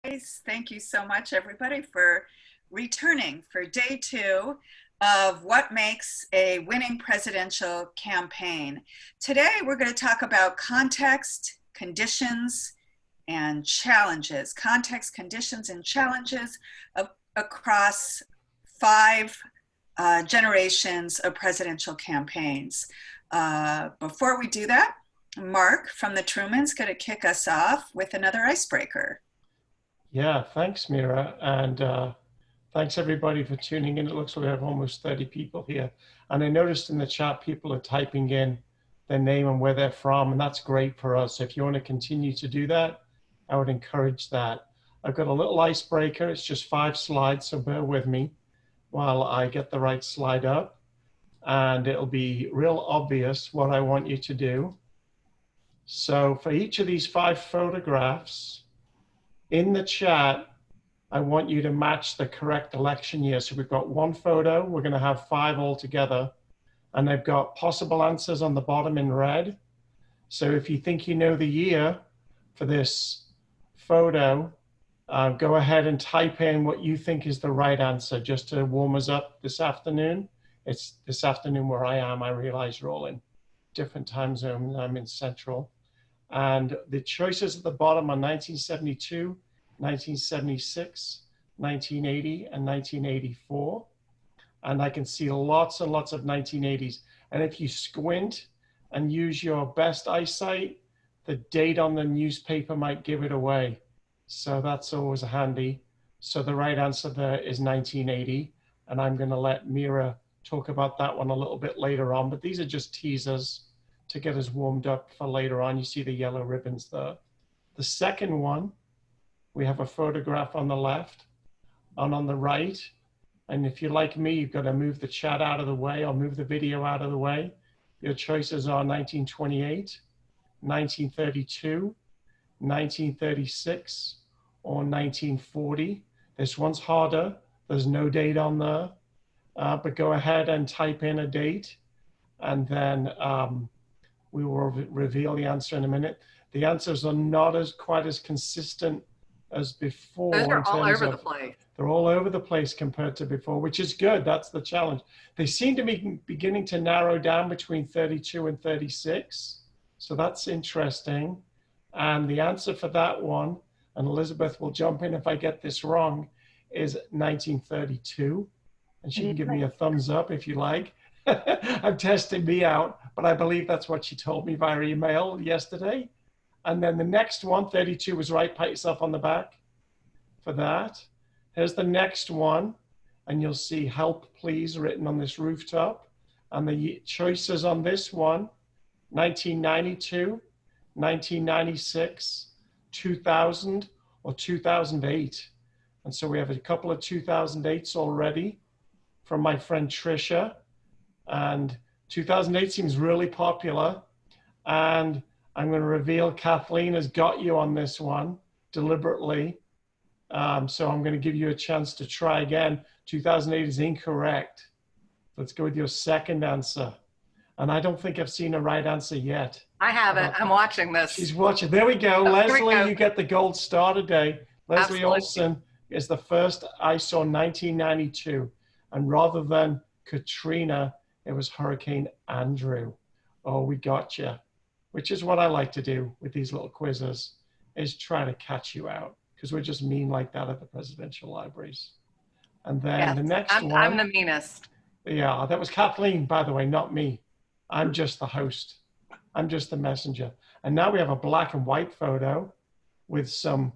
Thank you so much, everybody, for returning for day two of what makes a winning presidential campaign. Today, we're going to talk about context, conditions, and challenges. Context, conditions, and challenges across five generations of presidential campaigns. Before we do that, Mark from the Truman's going to kick us off with another icebreaker. Yeah, thanks, Mira. And thanks everybody for tuning in. It looks like we have almost 30 people here. And I noticed in the chat, people are typing in their name and where they're from, and that's great for us. If you want to continue to do that, I would encourage that. I've got a little icebreaker. It's just 5 slides, so bear with me while I get the right slide up. And it'll be real obvious what I want you to do. So for each of these 5 photographs, in the chat, I want you to match the correct election year. So we've got 1 photo, we're going to have 5 altogether, and they've got possible answers on the bottom in red. So if you think you know the year for this photo, go ahead and type in what you think is the right answer just to warm us up this afternoon. It's this afternoon where I am. I realize you're all in different time zones. I'm in Central. And the choices at the bottom are 1972, 1976, 1980, and 1984. And I can see lots and lots of 1980s. And if you squint and use your best eyesight, the date on the newspaper might give it away. So that's always handy. So the right answer there is 1980. And I'm going to let Mira talk about that one a little bit later on. But these are just teasers to get us warmed up for later on. You see the yellow ribbons there. The second one, we have a photograph on the left and on the right. And if you're like me, you've got to move the chat out of the way or move the video out of the way. Your choices are 1928, 1932, 1936, or 1940. This one's harder. There's no date on there, but go ahead and type in a date, and then we will reveal the answer in a minute. The answers are not quite as consistent as before. Those are all over the place. They're all over the place compared to before, which is good. That's the challenge. They seem to be beginning to narrow down between 32 and 36. So that's interesting. And the answer for that one, and Elizabeth will jump in if I get this wrong, is 1932. And she can give me a thumbs up if you like. I'm testing me out, but I believe that's what she told me via email yesterday. And then the next one, 32 was right. Pat yourself on the back for that. Here's the next one, and you'll see help please written on this rooftop. And the choices on this one, 1992, 1996, 2000, or 2008. And so we have a couple of 2008s already from my friend Trisha. And 2008 seems really popular. And I'm going to reveal Kathleen has got you on this one deliberately. So I'm going to give you a chance to try again. 2008 is incorrect. Let's go with your second answer. And I don't think I've seen a right answer yet. I haven't. I'm watching this. She's watching. There we go. Oh, Leslie, we go. you get the gold star today. Leslie Absolutely. Olson is the first I saw 1992. And rather than Katrina, it was Hurricane Andrew. Oh, we got you. Which is what I like to do with these little quizzes, is try to catch you out, because we're just mean like that at the presidential libraries. And then Yes, the next one. I'm the meanest. Yeah, that was Kathleen, by the way, not me. I'm just the host. I'm just the messenger. And now we have a black and white photo with some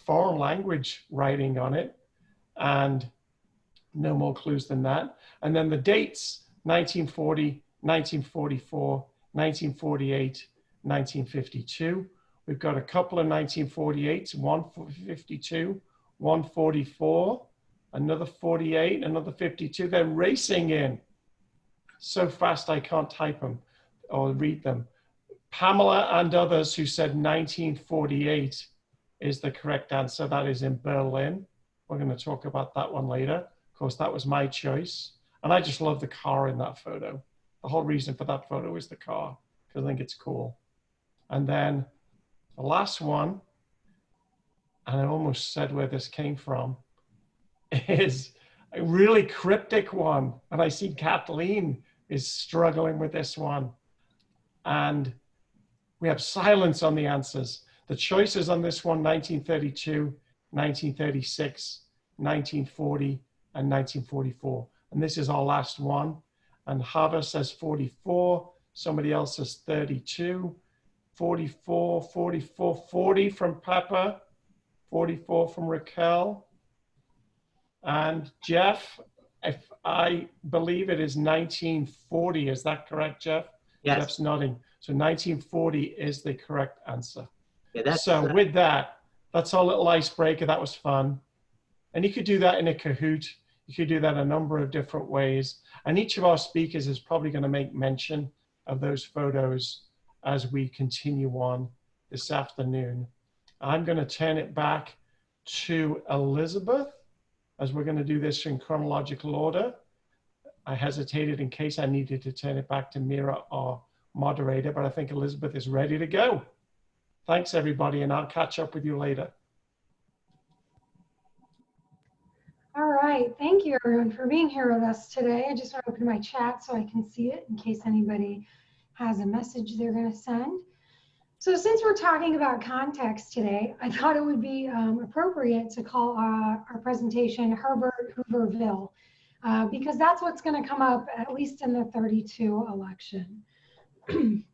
foreign language writing on it, and no more clues than that. And then the dates, 1940, 1944, 1948, 1952. We've got a couple of 1948s, 152, 144, another 48, another 52. They're racing in so fast I can't type them or read them. Pamela and others who said 1948 is the correct answer. That is in Berlin. We're going to talk about that one later. Of course, that was my choice. And I just love the car in that photo. The whole reason for that photo is the car, because I think it's cool. And then the last one, and I almost said where this came from, is a really cryptic one. And I see Kathleen is struggling with this one. And we have silence on the answers. The choices on this one: 1932, 1936, 1940, and 1944. And this is our last one. And Hoover says 44. Somebody else says 32. 44, 44, 40 from Pepper. 44 from Raquel. And Jeff, if I believe it is 1940. Is that correct, Jeff? Yes. Jeff's nodding. So 1940 is the correct answer. Yeah, So with that, that's our little icebreaker. That was fun. And you could do that in a Kahoot. You could do that a number of different ways. And each of our speakers is probably going to make mention of those photos as we continue on this afternoon. I'm going to turn it back to Elizabeth, as we're going to do this in chronological order. I hesitated in case I needed to turn it back to Mira, our moderator, but I think Elizabeth is ready to go. Thanks, everybody, and I'll catch up with you later. All right, thank you everyone for being here with us today. I just want to open my chat so I can see it in case anybody has a message they're going to send. So since we're talking about context today, I thought it would be appropriate to call our presentation Herbert Hooverville, because that's what's going to come up at least in the 32 election. In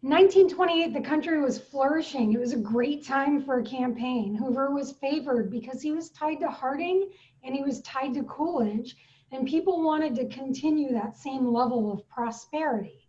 1928, the country was flourishing. It was a great time for a campaign. Hoover was favored because he was tied to Harding and he was tied to Coolidge, and people wanted to continue that same level of prosperity.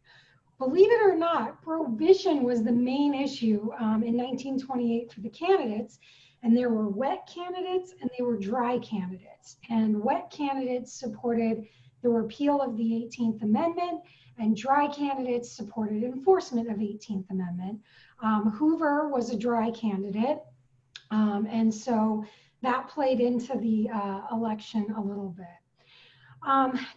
Believe it or not, prohibition was the main issue in 1928 for the candidates, and there were wet candidates and they were dry candidates. And wet candidates supported the repeal of the 18th Amendment, and dry candidates supported enforcement of 18th Amendment. Hoover was a dry candidate, and so that played into the election a little bit.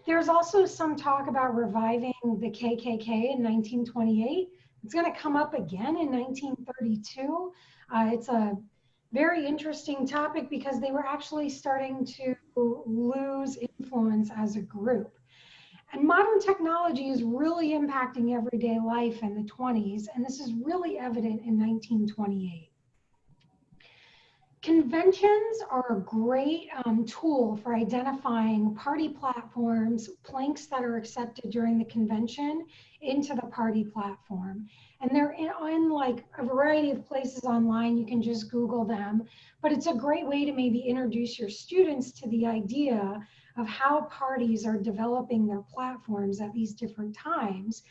There's also some talk about reviving the KKK in 1928. It's going to come up again in 1932. It's a very interesting topic because they were actually starting to lose influence as a group. And modern technology is really impacting everyday life in the 20s, and this is really evident in 1928. Conventions are a great tool for identifying party platforms, planks that are accepted during the convention into the party platform. And they're in like a variety of places online. You can just Google them, but it's a great way to maybe introduce your students to the idea of how parties are developing their platforms at these different times,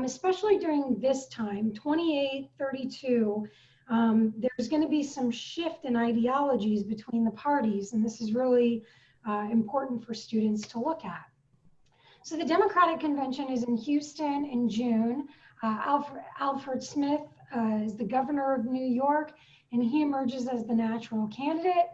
especially during this time, 28, 32. There's going to be some shift in ideologies between the parties, and this is really important for students to look at. So the Democratic Convention is in Houston in June. Alfred Smith is the governor of New York, and he emerges as the natural candidate.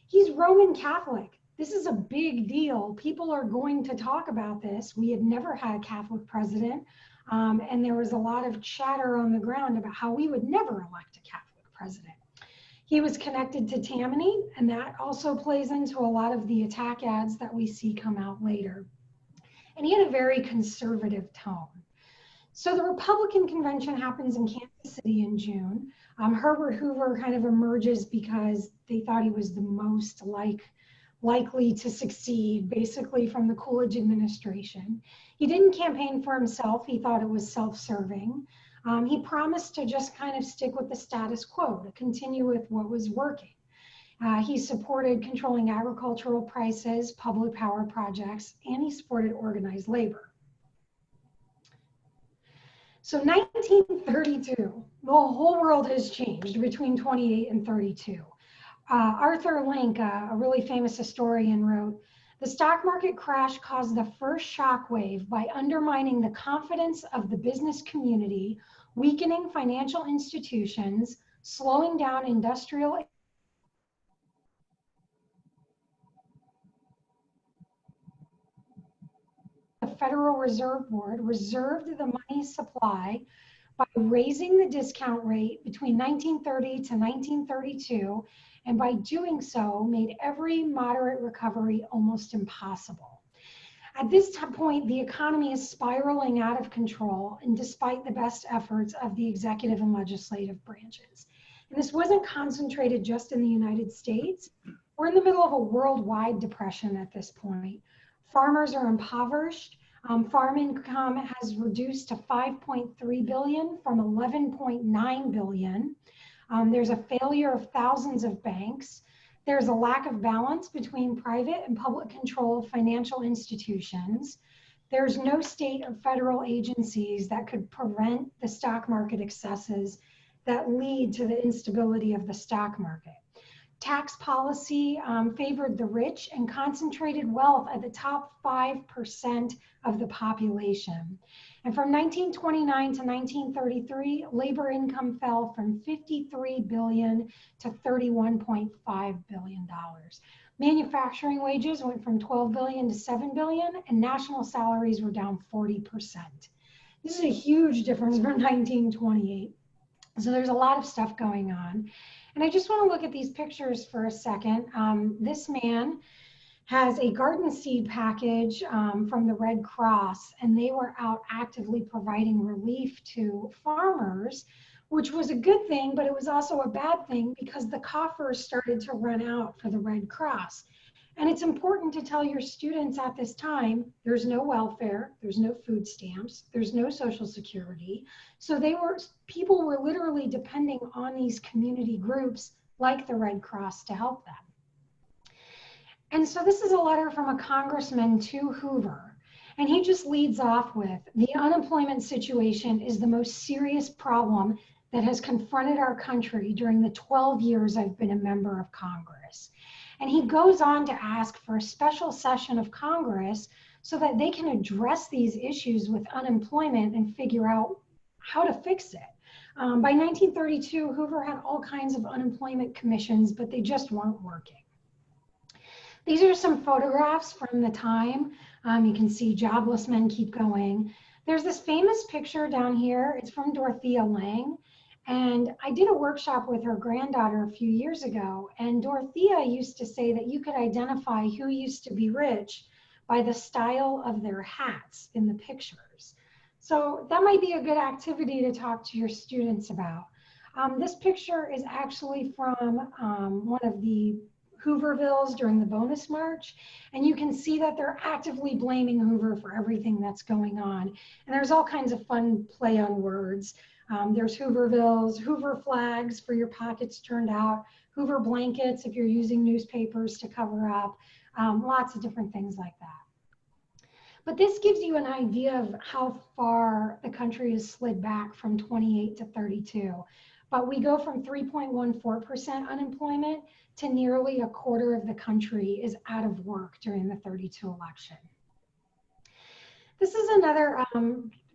He's Roman Catholic. This is a big deal. People are going to talk about this. We had never had a Catholic president. And there was a lot of chatter on the ground about how we would never elect a Catholic president. He was connected to Tammany, and that also plays into a lot of the attack ads that we see come out later. And he had a very conservative tone. So the Republican convention happens in Kansas City in June. Herbert Hoover kind of emerges because they thought he was the most likely to succeed, basically, from the Coolidge administration. He didn't campaign for himself. He thought it was self-serving. He promised to just kind of stick with the status quo, to continue with what was working. He supported controlling agricultural prices, public power projects, and he supported organized labor. So 1932, the whole world has changed between 28 and 32. Arthur Link, a really famous historian, wrote, "The stock market crash caused the first shockwave by undermining the confidence of the business community, weakening financial institutions, slowing down industrial the Federal Reserve Board reserved the money supply by raising the discount rate between 1930 to 1932 and by doing so, made every moderate recovery almost impossible. At this point, the economy is spiraling out of control, and despite the best efforts of the executive and legislative branches. And this wasn't concentrated just in the United States. We're in the middle of a worldwide depression at this point. Farmers are impoverished. Farm income has reduced to 5.3 billion from 11.9 billion. There's a failure of thousands of banks. There's a lack of balance between private and public control of financial institutions. There's no state or federal agencies that could prevent the stock market excesses that lead to the instability of the stock market. Tax policy favored the rich and concentrated wealth at the top 5% of the population. And from 1929 to 1933, labor income fell from 53 billion to 31.5 billion dollars. Manufacturing wages went from 12 billion to 7 billion, and national salaries were down 40%. This is a huge difference from 1928. So there's a lot of stuff going on. And I just want to look at these pictures for a second. This man has a garden seed package from the Red Cross, and they were out actively providing relief to farmers, which was a good thing, but it was also a bad thing because the coffers started to run out for the Red Cross. And it's important to tell your students at this time, there's no welfare, there's no food stamps, there's no Social Security. So people were literally depending on these community groups like the Red Cross to help them. And so this is a letter from a congressman to Hoover. And he just leads off with, the unemployment situation is the most serious problem that has confronted our country during the 12 years I've been a member of Congress. And he goes on to ask for a special session of Congress so that they can address these issues with unemployment and figure out how to fix it. By 1932, Hoover had all kinds of unemployment commissions, but they just weren't working. These are some photographs from the time. You can see jobless men keep going. There's this famous picture down here. It's from Dorothea Lange. And I did a workshop with her granddaughter a few years ago, and Dorothea used to say that you could identify who used to be rich by the style of their hats in the pictures. So that might be a good activity to talk to your students about. This picture is actually from one of the Hoovervilles during the bonus march, and you can see that they're actively blaming Hoover for everything that's going on. And there's all kinds of fun play on words. There's Hoovervilles, Hoover flags for your pockets turned out, Hoover blankets if you're using newspapers to cover up, lots of different things like that. But this gives you an idea of how far the country has slid back from 28 to 32. But we go from 3.14% unemployment to nearly a quarter of the country is out of work during the 32 election. This is another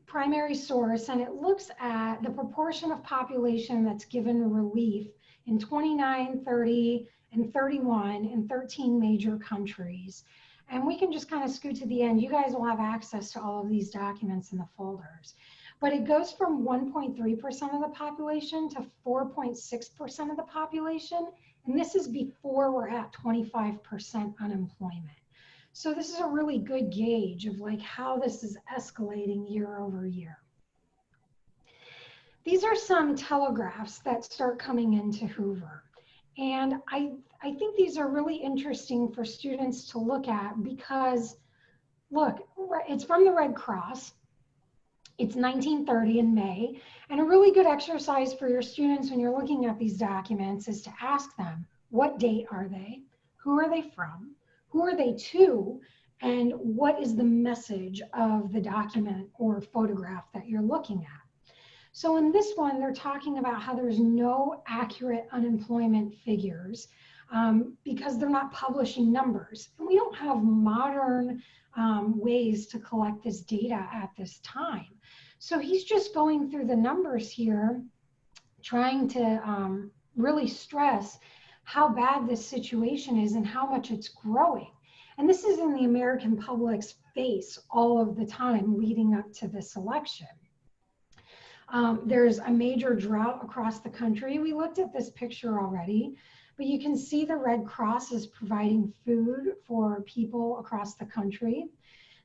primary source, and it looks at the proportion of population that's given relief in 29, 30, and 31 in 13 major countries. And we can just kind of scoot to the end. You guys will have access to all of these documents in the folders. But it goes from 1.3% of the population to 4.6% of the population. And this is before we're at 25% unemployment. So this is a really good gauge of like how this is escalating year over year. These are some telegraphs that start coming into Hoover. And I think these are really interesting for students to look at because, look, it's from the Red Cross. It's 1930 in May. And a really good exercise for your students when you're looking at these documents is to ask them, what date are they? Who are they from? Who are they to? And what is the message of the document or photograph that you're looking at? So in this one, they're talking about how there's no accurate unemployment figures because they're not publishing numbers. And we don't have modern ways to collect this data at this time. So he's just going through the numbers here, trying to really stress how bad this situation is and how much it's growing. And this is in the American public's face all of the time leading up to this election. There's a major drought across the country. We looked at this picture already. but you can see the Red Cross is providing food for people across the country.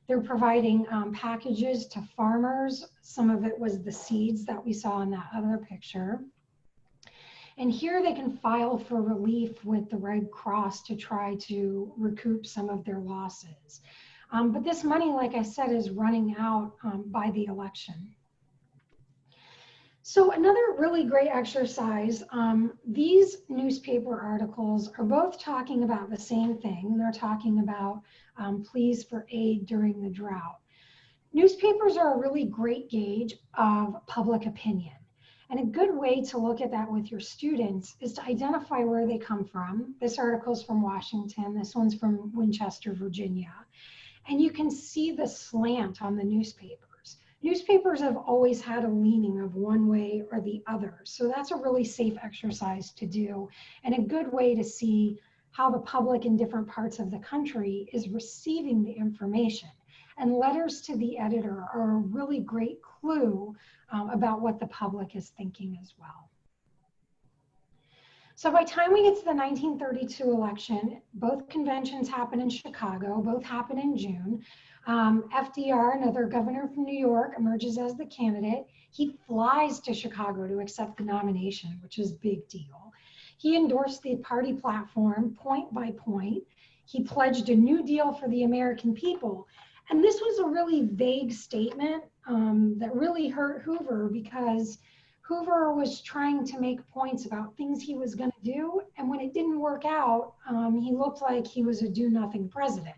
They're providing packages to farmers. Some of it was the seeds that we saw in that other picture. And here they can file for relief with the Red Cross to try to recoup some of their losses. But this money, like I said, is running out by the election. So another really great exercise, these newspaper articles are both talking about the same thing. They're talking about pleas for aid during the drought. Newspapers are a really great gauge of public opinion. And a good way to look at that with your students is to identify where they come from. This article is from Washington. This one's from Winchester, Virginia. And you can see the slant on the newspapers. Newspapers have always had a leaning of one way or the other. So that's a really safe exercise to do and a good way to see how the public in different parts of the country is receiving the information. And letters to the editor are a really great clue about what the public is thinking as well. So by the time we get to the 1932 election, both conventions happen in Chicago, both happen in June. FDR, another governor from New York, emerges as the candidate. He flies to Chicago to accept the nomination, which is a big deal. He endorsed the party platform point by point. He pledged a New Deal for the American people. And this was a really vague statement that really hurt Hoover because Hoover was trying to make points about things he was going to do. And when it didn't work out, he looked like he was a do-nothing president.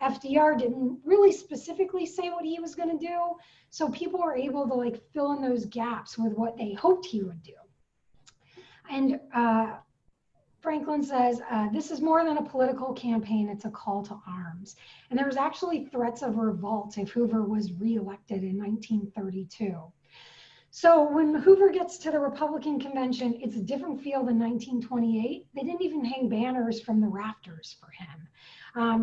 FDR didn't really specifically say what he was going to do. So people were able to like fill in those gaps with what they hoped he would do. And Franklin says, this is more than a political campaign, it's a call to arms. And there was actually threats of revolt if Hoover was reelected in 1932. So when Hoover gets to the Republican convention, it's a different feel than 1928. They didn't even hang banners from the rafters for him.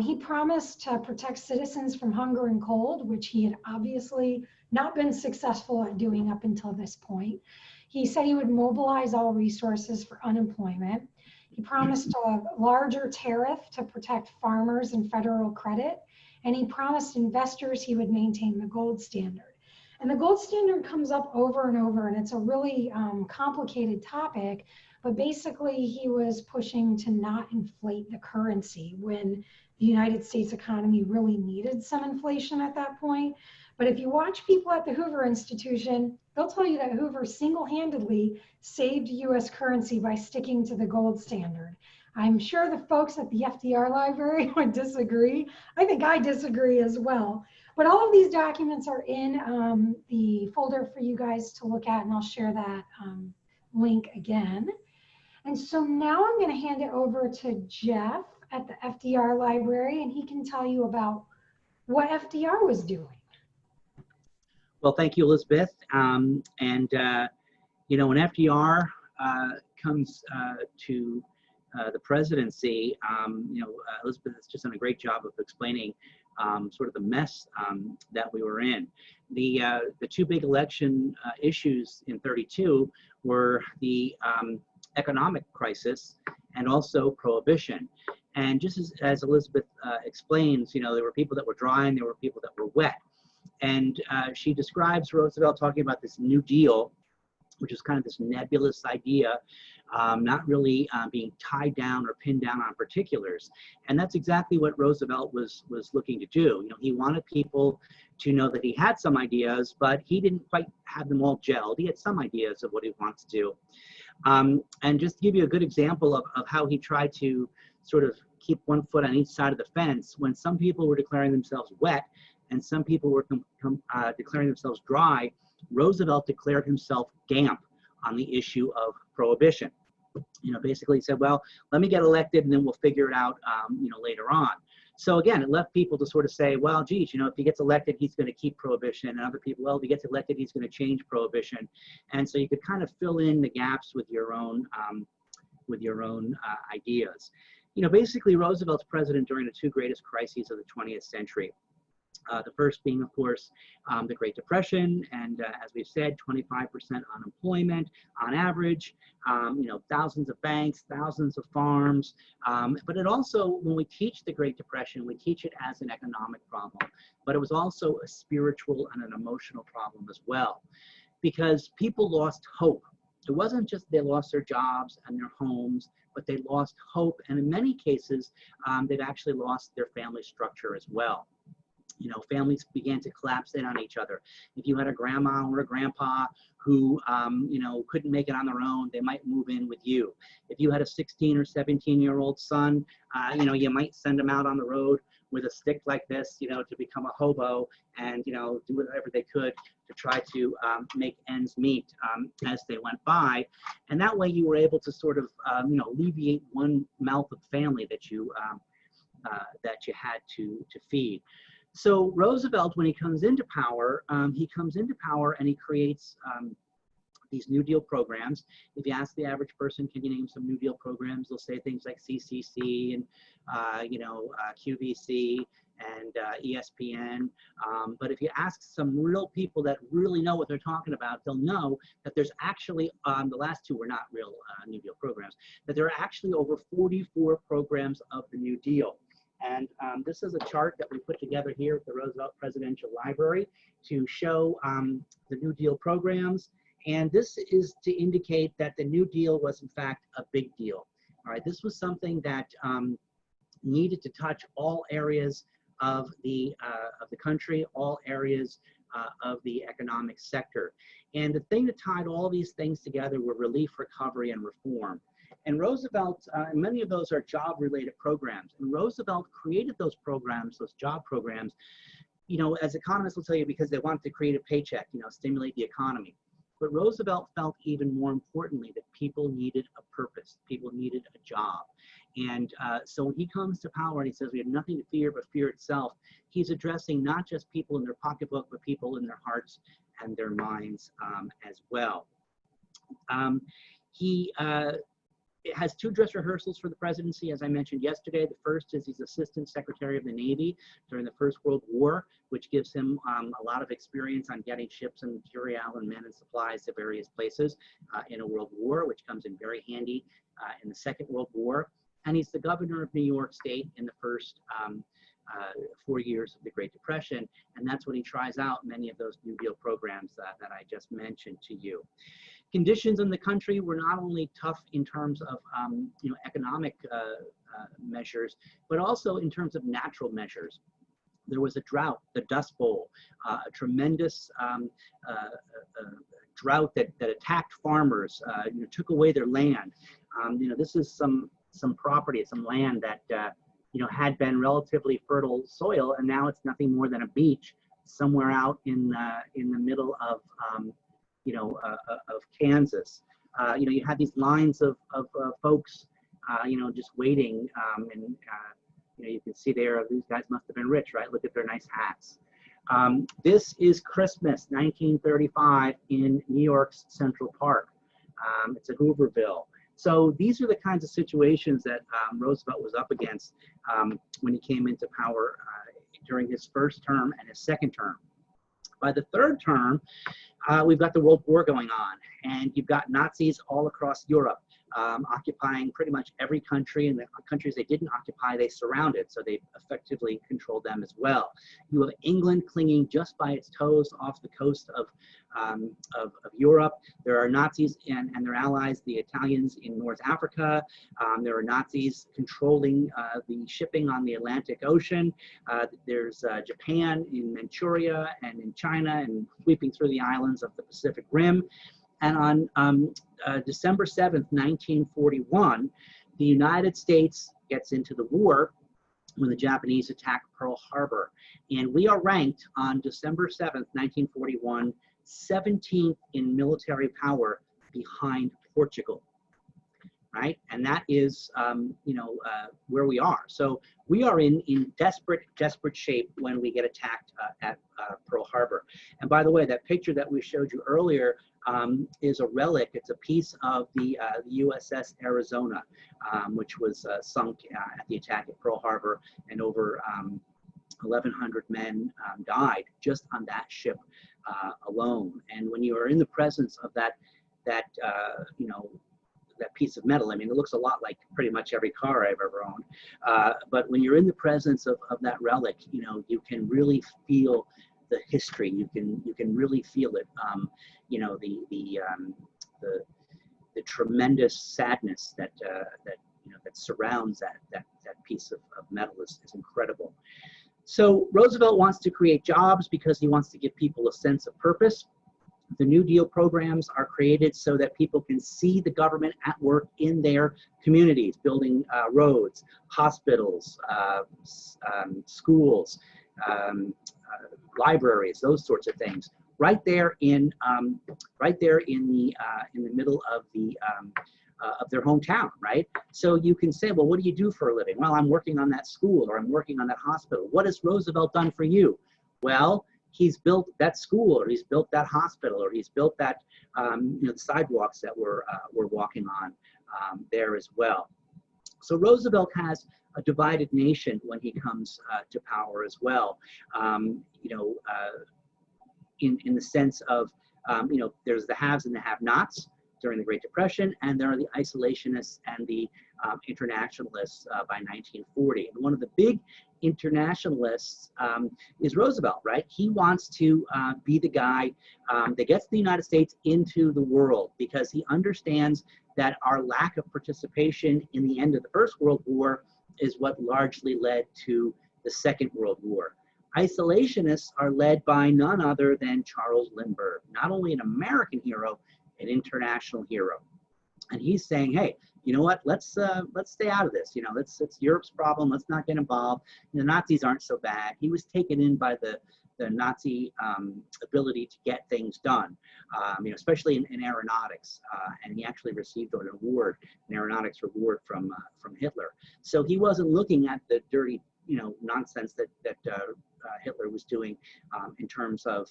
He promised to protect citizens from hunger and cold, which he had obviously not been successful at doing up until this point. He said he would mobilize all resources for unemployment. He promised a larger tariff to protect farmers and federal credit. And he promised investors he would maintain the gold standard. And the gold standard comes up over and over, and it's a really complicated topic. But basically, he was pushing to not inflate the currency when the United States economy really needed some inflation at that point. But if you watch people at the Hoover Institution, they'll tell you that Hoover single-handedly saved US currency by sticking to the gold standard. I'm sure the folks at the FDR library would disagree. I think I disagree as well. But all of these documents are in the folder for you guys to look at, and I'll share that link again. And so now I'm going to hand it over to Jeff at the FDR library, and he can tell you about what FDR was doing. Well, thank you, Elizabeth. You know, when FDR comes to the presidency, you know, Elizabeth has just done a great job of explaining sort of the mess that we were in. The two big election issues in '32 were the economic crisis and also prohibition. And just as Elizabeth explains, you know, there were people that were dry and there were people that were wet. And she describes Roosevelt talking about this New Deal, which is kind of this nebulous idea, not really being tied down or pinned down on particulars. And that's exactly what Roosevelt was looking to do. You know, he wanted people to know that he had some ideas, but he didn't quite have them all gelled. He had some ideas of what he wants to do. And just to give you a good example of how he tried to sort of keep one foot on each side of the fence, when some people were declaring themselves wet and some people were declaring themselves dry, Roosevelt declared himself damp on the issue of prohibition. You know, basically he said, well, let me get elected and then we'll figure it out, you know, later on. So again, it left people to sort of say, well, geez, you know, if he gets elected, he's going to keep prohibition. And other people, well, if he gets elected, he's going to change prohibition. And so you could kind of fill in the gaps with your own ideas. You know, basically Roosevelt's president during the two greatest crises of the 20th century. The first being, of course, the Great Depression, and as we've said, 25% unemployment on average, thousands of banks, thousands of farms. But it also, when we teach the Great Depression, we teach it as an economic problem, but it was also a spiritual and an emotional problem as well, because people lost hope. It wasn't just they lost their jobs and their homes, but they lost hope, and in many cases, they've actually lost their family structure as well. Families began to collapse in on each other. If you had a grandma or a grandpa who, couldn't make it on their own, they might move in with you. If you had a 16 or 17-year-old son, you might send him out on the road with a stick like this, to become a hobo and, do whatever they could to try to make ends meet as they went by. And that way you were able to sort of, alleviate one mouth of family that you had to feed. So Roosevelt, when he comes into power and he creates these New Deal programs. If you ask the average person, can you name some New Deal programs? They'll say things like CCC and, QVC and ESPN. But if you ask some real people that really know what they're talking about, they'll know that there's actually, the last two were not real New Deal programs, that there are actually over 44 programs of the New Deal. And this is a chart that we put together here at the Roosevelt Presidential Library to show the New Deal programs. And this is to indicate that the New Deal was, in fact, a big deal. All right, this was something that needed to touch all areas of the country, all areas of the economic sector. And the thing that tied all these things together were relief, recovery, and reform. And Roosevelt, many of those are job-related programs. And Roosevelt created those programs, those job programs, as economists will tell you, because they want to create a paycheck, stimulate the economy. But Roosevelt felt even more importantly that people needed a purpose. People needed a job. And so when he comes to power and he says we have nothing to fear but fear itself, he's addressing not just people in their pocketbook, but people in their hearts and their minds as well. He has two dress rehearsals for the presidency, as I mentioned yesterday. The first is he's Assistant Secretary of the Navy during the First World War, which gives him a lot of experience on getting ships and material and men and supplies to various places in a world war, which comes in very handy in the Second World War. And he's the governor of New York State in the first 4 years of the Great Depression, and that's when he tries out many of those New Deal programs that I just mentioned to you. Conditions in the country were not only tough in terms of economic measures, but also in terms of natural measures. There was a drought, the Dust Bowl, a tremendous drought that attacked farmers, took away their land. This is some property, some land that had been relatively fertile soil, and now it's nothing more than a beach somewhere out in the middle of Kansas. You had these lines of folks, just waiting, and you can see there, these guys must have been rich, right? Look at their nice hats. This is Christmas, 1935, in New York's Central Park. It's at Hooverville. So these are the kinds of situations that Roosevelt was up against when he came into power during his first term and his second term. By the third term, we've got the World War going on, and you've got Nazis all across Europe occupying pretty much every country, and the countries they didn't occupy, they surrounded, so they effectively controlled them as well. You have England clinging just by its toes off the coast of Europe. There are Nazis and their allies, the Italians in North Africa. There are Nazis controlling the shipping on the Atlantic Ocean. There's Japan in Manchuria and in China and sweeping through the islands of the Pacific Rim. And on December 7th, 1941, the United States gets into the war when the Japanese attack Pearl Harbor. And we are ranked on December 7th, 1941, 17th in military power behind Portugal, right? And that is, where we are. So we are in desperate shape when we get attacked at Pearl Harbor. And by the way, that picture that we showed you earlier is a relic. It's a piece of the USS Arizona, which was sunk at the attack at Pearl Harbor and over 1,100 men died just on that ship alone. And when you are in the presence of that piece of metal, I mean, it looks a lot like pretty much every car I've ever owned. But when you're in the presence of that relic, you can really feel the history. You can really feel it. The tremendous sadness that surrounds that piece of metal is incredible. So Roosevelt wants to create jobs because he wants to give people a sense of purpose. The New Deal programs are created so that people can see the government at work in their communities, building roads, hospitals, schools, libraries, those sorts of things, right there in the middle of their hometown, right? So you can say, well, what do you do for a living? Well, I'm working on that school, or I'm working on that hospital. What has Roosevelt done for you? Well, he's built that school, or he's built that hospital, or he's built that the sidewalks that we're walking on there as well. So Roosevelt has a divided nation when he comes to power as well. In the sense of there's the haves and the have-nots during the Great Depression, and there are the isolationists and the internationalists by 1940. And one of the big internationalists is Roosevelt, right? He wants to be the guy that gets the United States into the world, because he understands that our lack of participation in the end of the First World War is what largely led to the Second World War. Isolationists are led by none other than Charles Lindbergh, not only an American hero, an international hero. And he's saying, hey, you know what, let's stay out of this. It's Europe's problem. Let's not get involved. The Nazis aren't so bad. He was taken in by the Nazi ability to get things done, especially in aeronautics. And he actually received an award, an aeronautics reward from Hitler. So he wasn't looking at the dirty, nonsense that Hitler was doing in terms of,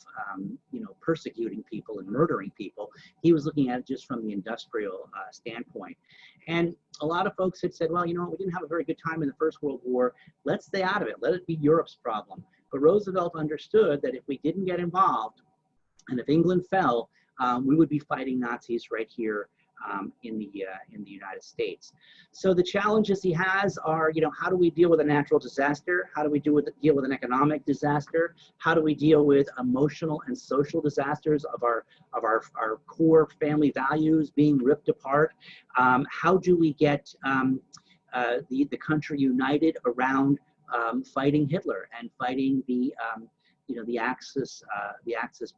persecuting people and murdering people. He was looking at it just from the industrial standpoint. And a lot of folks had said, well, we didn't have a very good time in the First World War. Let's stay out of it. Let it be Europe's problem. But Roosevelt understood that if we didn't get involved, and if England fell, we would be fighting Nazis right here in the United States. So the challenges he has are, how do we deal with a natural disaster? How do we deal with an economic disaster? How do we deal with emotional and social disasters of our core family values being ripped apart? How do we get the country united around fighting Hitler and fighting the Axis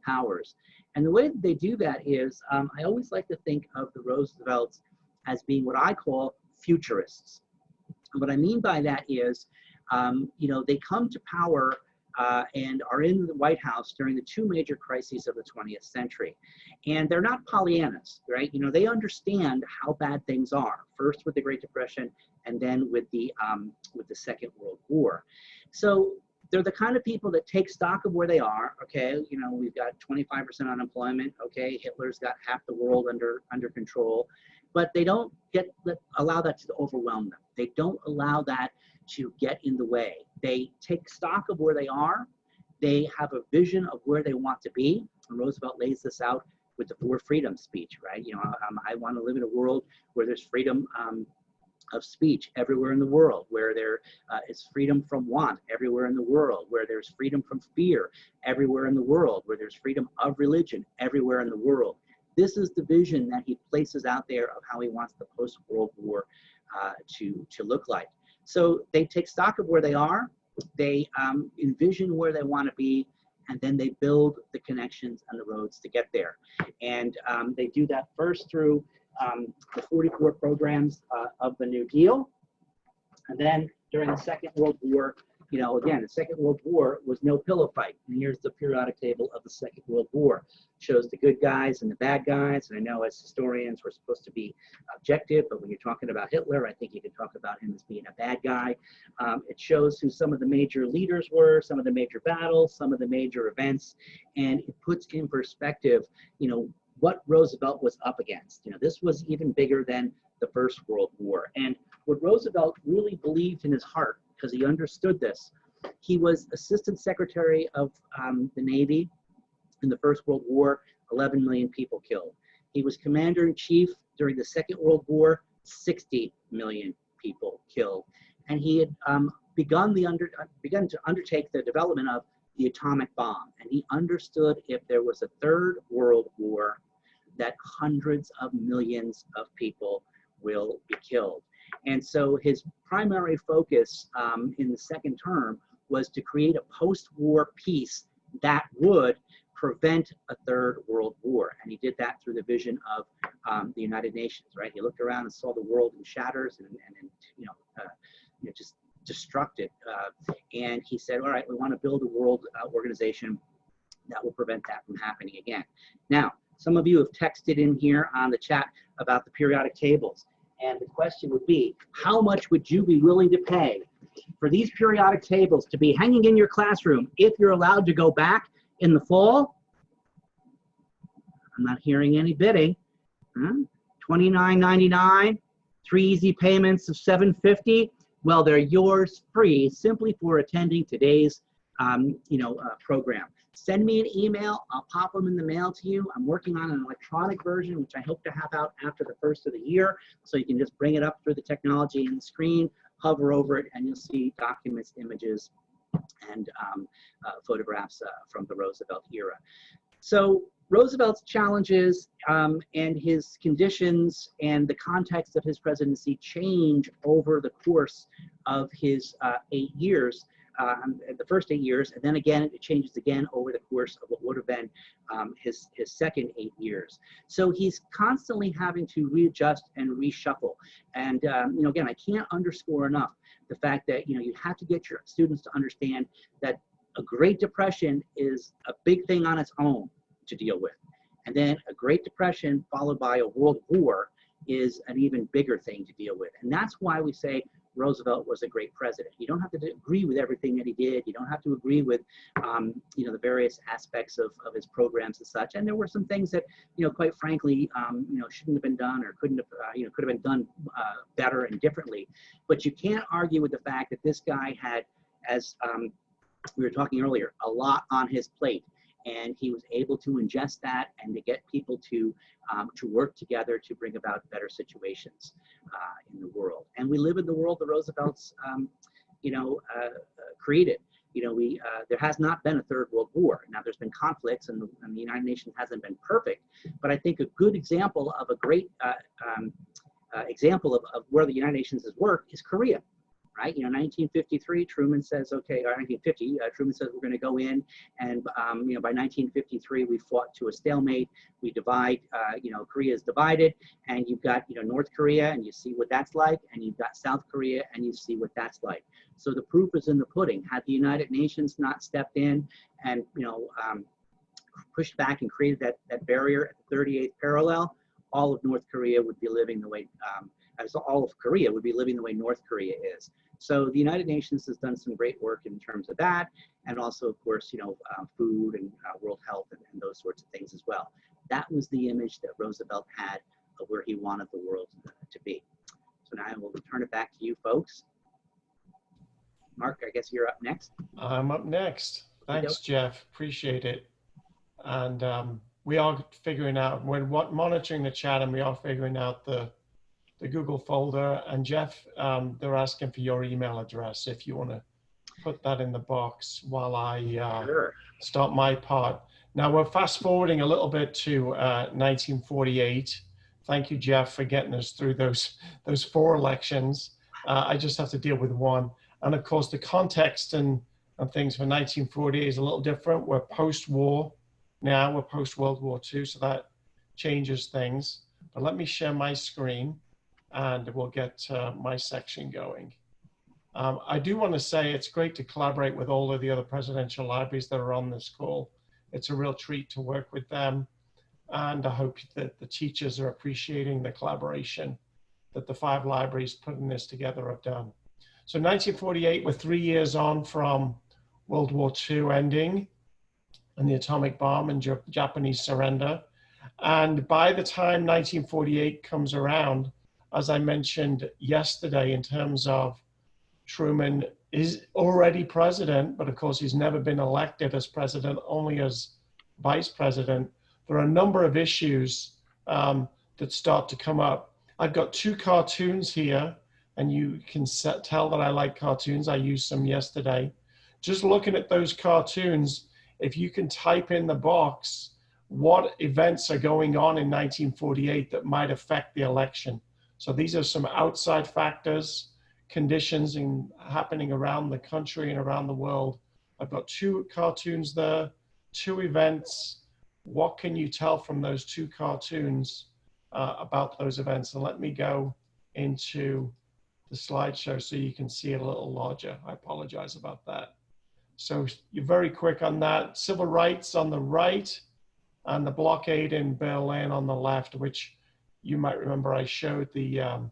powers? And the way that they do that is, I always like to think of the Roosevelts as being what I call futurists. And what I mean by that is, they come to power and are in the White House during the two major crises of the 20th century. And they're not Pollyannas, right? They understand how bad things are, first with the Great Depression and then with the Second World War. So they're the kind of people that take stock of where they are. Okay, we've got 25% unemployment. Okay, Hitler's got half the world under control, but they don't allow that to overwhelm them. They don't allow that to get in the way. They take stock of where they are. They have a vision of where they want to be. And Roosevelt lays this out with the Four Freedoms speech, right? I want to live in a world where there's freedom of speech everywhere in the world, where there is freedom from want everywhere in the world, where there's freedom from fear everywhere in the world, where there's freedom of religion everywhere in the world. This is the vision that he places out there of how he wants the post-World War to look like. So they take stock of where they are, they envision where they want to be, and then they build the connections and the roads to get there. And they do that first through the 44 programs of the New Deal. And then during the Second World War, again, the Second World War was no pillow fight. And here's the periodic table of the Second World War. It shows the good guys and the bad guys. And I know as historians, we're supposed to be objective, but when you're talking about Hitler, I think you can talk about him as being a bad guy. It shows who some of the major leaders were, some of the major battles, some of the major events, and it puts in perspective, what Roosevelt was up against. This was even bigger than the First World War. And what Roosevelt really believed in his heart, because he understood this, He was Assistant Secretary of the Navy in the First World War, 11 million people killed. He was Commander-in-Chief during the Second World War, 60 million people killed. And he had begun to undertake the development of the atomic bomb. And he understood if there was a third world war, that hundreds of millions of people will be killed. And so his primary focus in the second term was to create a post-war peace that would prevent a third world war. And he did that through the vision of the United Nations, right? He looked around and saw the world in shatters and just destructed. And he said, all right, we want to build a world organization that will prevent that from happening again. Now, some of you have texted in here on the chat about the periodic tables. And the question would be, how much would you be willing to pay for these periodic tables to be hanging in your classroom if you're allowed to go back in the fall? I'm not hearing any bidding. $29.99, 3 easy payments of $7.50. Well, they're yours free simply for attending today's program. Send me an email. I'll pop them in the mail to you. I'm working on an electronic version, which I hope to have out after the first of the year. So you can just bring it up through the technology in the screen, hover over it, and you'll see documents, images, and photographs from the Roosevelt era. So Roosevelt's challenges and his conditions and the context of his presidency change over the course of his 8 years. The first 8 years, and then again it changes again over the course of what would have been his second 8 years. So he's constantly having to readjust and reshuffle. And again, I can't underscore enough the fact that you have to get your students to understand that a Great Depression is a big thing on its own to deal with, and then a Great Depression followed by a world war is an even bigger thing to deal with. And that's why we say Roosevelt was a great president. You don't have to agree with everything that he did. You don't have to agree with, the various aspects of his programs and such. And there were some things that, quite frankly, shouldn't have been done or couldn't have, could have been done better and differently. But you can't argue with the fact that this guy had, as we were talking earlier, a lot on his plate. And he was able to ingest that and to get people to work together to bring about better situations in the world. And we live in the world the Roosevelts, created. There has not been a third world war. Now there's been conflicts, and the United Nations hasn't been perfect. But I think a good example of a great example of where the United Nations has worked is Korea. Right, 1953, Truman says, okay, or 1950, Truman says we're going to go in, and by 1953 we fought to a stalemate. We divide, Korea is divided, and you've got North Korea, and you see what that's like, and you've got South Korea, and you see what that's like. So the proof is in the pudding. Had the United Nations not stepped in and pushed back and created that barrier at the 38th parallel, all of North Korea would be living the way. All of Korea would be living the way North Korea is. So the United Nations has done some great work in terms of that, and also, of course, food and world health and those sorts of things as well. That was the image that Roosevelt had of where he wanted the world to be. So now I will turn it back to you folks. Mark, I guess you're up next. I'm up next. Thanks, Jeff. Appreciate it. And we are figuring out, we're monitoring the chat, and we are figuring out the Google folder. And Jeff, they're asking for your email address if you want to put that in the box while I Sure. start my part. Now we're fast forwarding a little bit to 1948. Thank you, Jeff, for getting us through those 4 elections. I just have to deal with one. And of course, the context and things for 1948 is a little different. We're post-war now, we're post-World War II, so that changes things. But let me share my screen, and we'll get my section going. I do want to say it's great to collaborate with all of the other presidential libraries that are on this call. It's a real treat to work with them, and I hope that the teachers are appreciating the collaboration that the 5 libraries putting this together have done. So 1948, we're 3 years on from World War II ending and the atomic bomb and Japanese surrender. And by the time 1948 comes around, as I mentioned yesterday, in terms of Truman is already president, but of course he's never been elected as president, only as vice president. There are a number of issues that start to come up. I've got two cartoons here, and you can tell that I like cartoons. I used some yesterday. Just looking at those cartoons, if you can type in the box what events are going on in 1948 that might affect the election. So these are some outside factors, conditions happening around the country and around the world. I've got two cartoons there, two events. What can you tell from those two cartoons about those events? And let me go into the slideshow so you can see it a little larger. I apologize about that. So you're very quick on that. Civil rights on the right and the blockade in Berlin on the left, which you might remember I showed the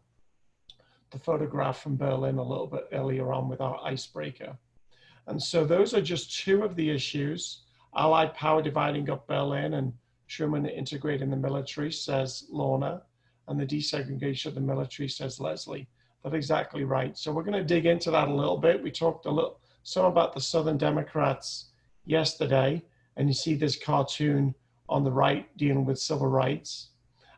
photograph from Berlin a little bit earlier on with our icebreaker. And so those are just two of the issues. Allied power dividing up Berlin and Truman integrating the military, says Lorna, and the desegregation of the military, says Leslie. That's exactly right. So we're going to dig into that a little bit. We talked some about the Southern Democrats yesterday, and you see this cartoon on the right dealing with civil rights.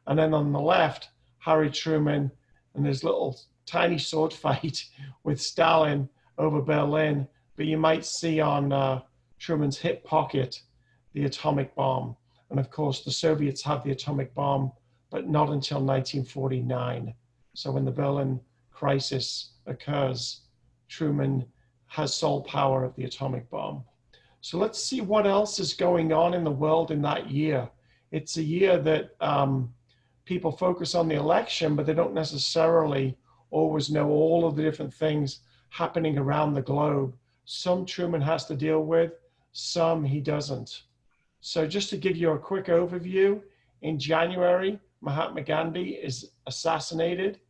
And then on the left, Harry Truman and his little tiny sword fight with Stalin over Berlin. But you might see on Truman's hip pocket the atomic bomb. And of course, the Soviets have the atomic bomb, but not until 1949. So when the Berlin crisis occurs, Truman has sole power of the atomic bomb. So let's see what else is going on in the world in that year. It's a year that people focus on the election, but they don't necessarily always know all of the different things happening around the globe. Some Truman has to deal with, some he doesn't. So just to give you a quick overview, in January, Mahatma Gandhi is assassinated.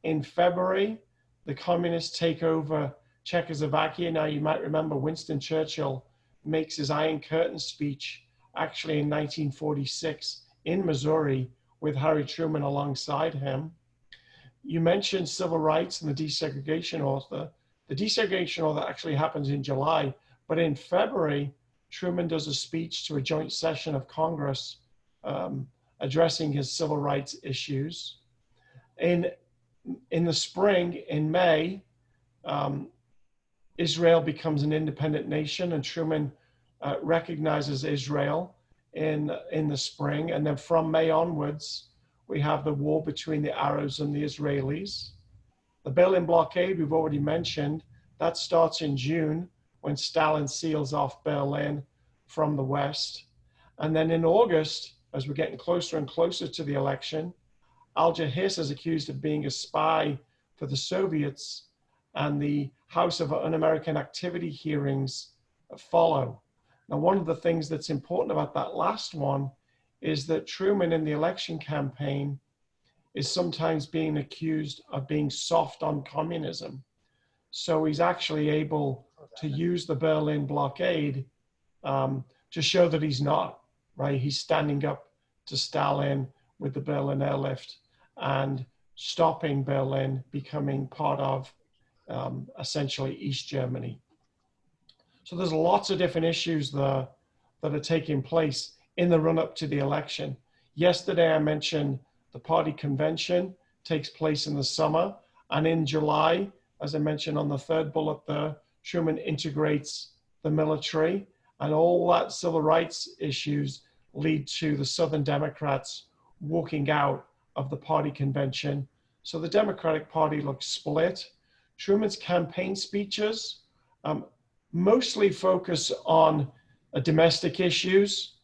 In February, the communists take over Czechoslovakia. Now you might remember Winston Churchill makes his Iron Curtain speech actually in 1946 in Missouri with Harry Truman alongside him. You mentioned civil rights and the desegregation order. The desegregation order actually happens in July, but in February, Truman does a speech to a joint session of Congress addressing his civil rights issues. In the spring, in May, Israel becomes an independent nation, and Truman recognizes Israel in the spring. And then from May onwards, we have the war between the Arabs and the Israelis. The Berlin blockade, we've already mentioned, that starts in June when Stalin seals off Berlin from the West. And then in August, as we're getting closer and closer to the election, Alger Hiss is accused of being a spy for the Soviets, and the House of Un-American Activity hearings follow. Now, one of the things that's important about that last one is that Truman in the election campaign is sometimes being accused of being soft on communism. So he's actually able to use the Berlin blockade to show that he's not, right? He's standing up to Stalin with the Berlin airlift and stopping Berlin becoming part of essentially East Germany. So there's lots of different issues there that are taking place in the run-up to the election. Yesterday, I mentioned the party convention takes place in the summer. And in July, as I mentioned on the third bullet there, Truman integrates the military, and all that civil rights issues lead to the Southern Democrats walking out of the party convention. So the Democratic Party looks split. Truman's campaign speeches mostly focus on domestic issues.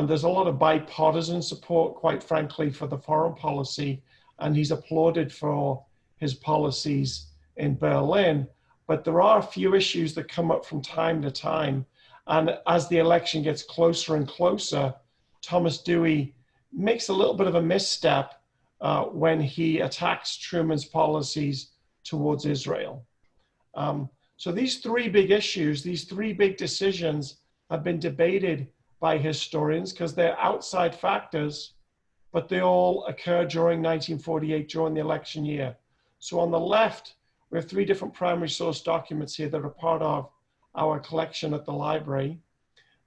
There's a lot of bipartisan support, quite frankly, for the foreign policy, and he's applauded for his policies in Berlin. But there are a few issues that come up from time to time. And as the election gets closer and closer, Thomas Dewey makes a little bit of a misstep when he attacks Truman's policies towards Israel. So these three big issues, these three big decisions have been debated by historians because they're outside factors, but they all occur during 1948, during the election year. So on the left We have 3 different primary source documents here that are part of our collection at the library.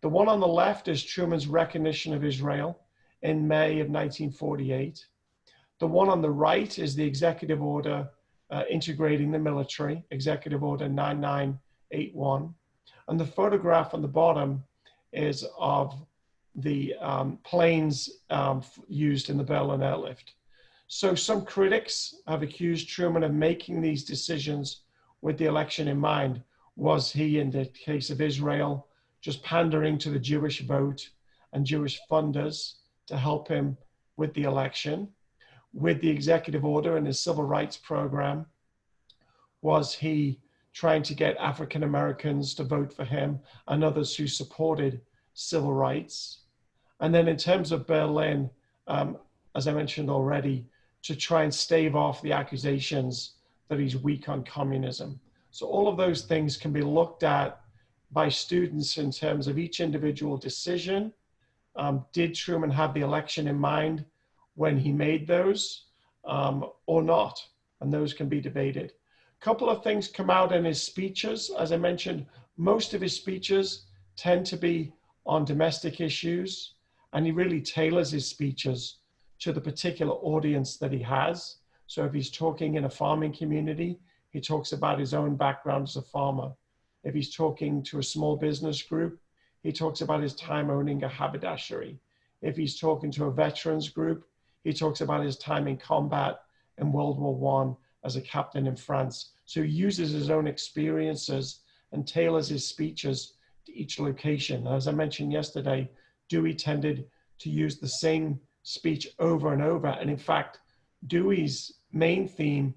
The one on the left is Truman's recognition of Israel in May of 1948. The one on the right is the executive order integrating the military, Executive Order 9981. And the photograph on the bottom is of the planes used in the Berlin airlift. So some critics have accused Truman of making these decisions with the election in mind. Was he, in the case of Israel, just pandering to the Jewish vote and Jewish funders to help him with the election? With the executive order and his civil rights program, was he trying to get African Americans to vote for him and others who supported civil rights? And then in terms of Berlin, as I mentioned already, to try and stave off the accusations that he's weak on communism. So all of those things can be looked at by students in terms of each individual decision. Did Truman have the election in mind when he made those or not? And those can be debated. A couple of things come out in his speeches. As I mentioned, most of his speeches tend to be on domestic issues, and he really tailors his speeches to the particular audience that he has. So if he's talking in a farming community, he talks about his own background as a farmer. If he's talking to a small business group, he talks about his time owning a haberdashery. If he's talking to a veterans group, he talks about his time in combat in World War I as a captain in France. So he uses his own experiences and tailors his speeches to each location. As I mentioned yesterday, Dewey tended to use the same speech over and over. And in fact, Dewey's main theme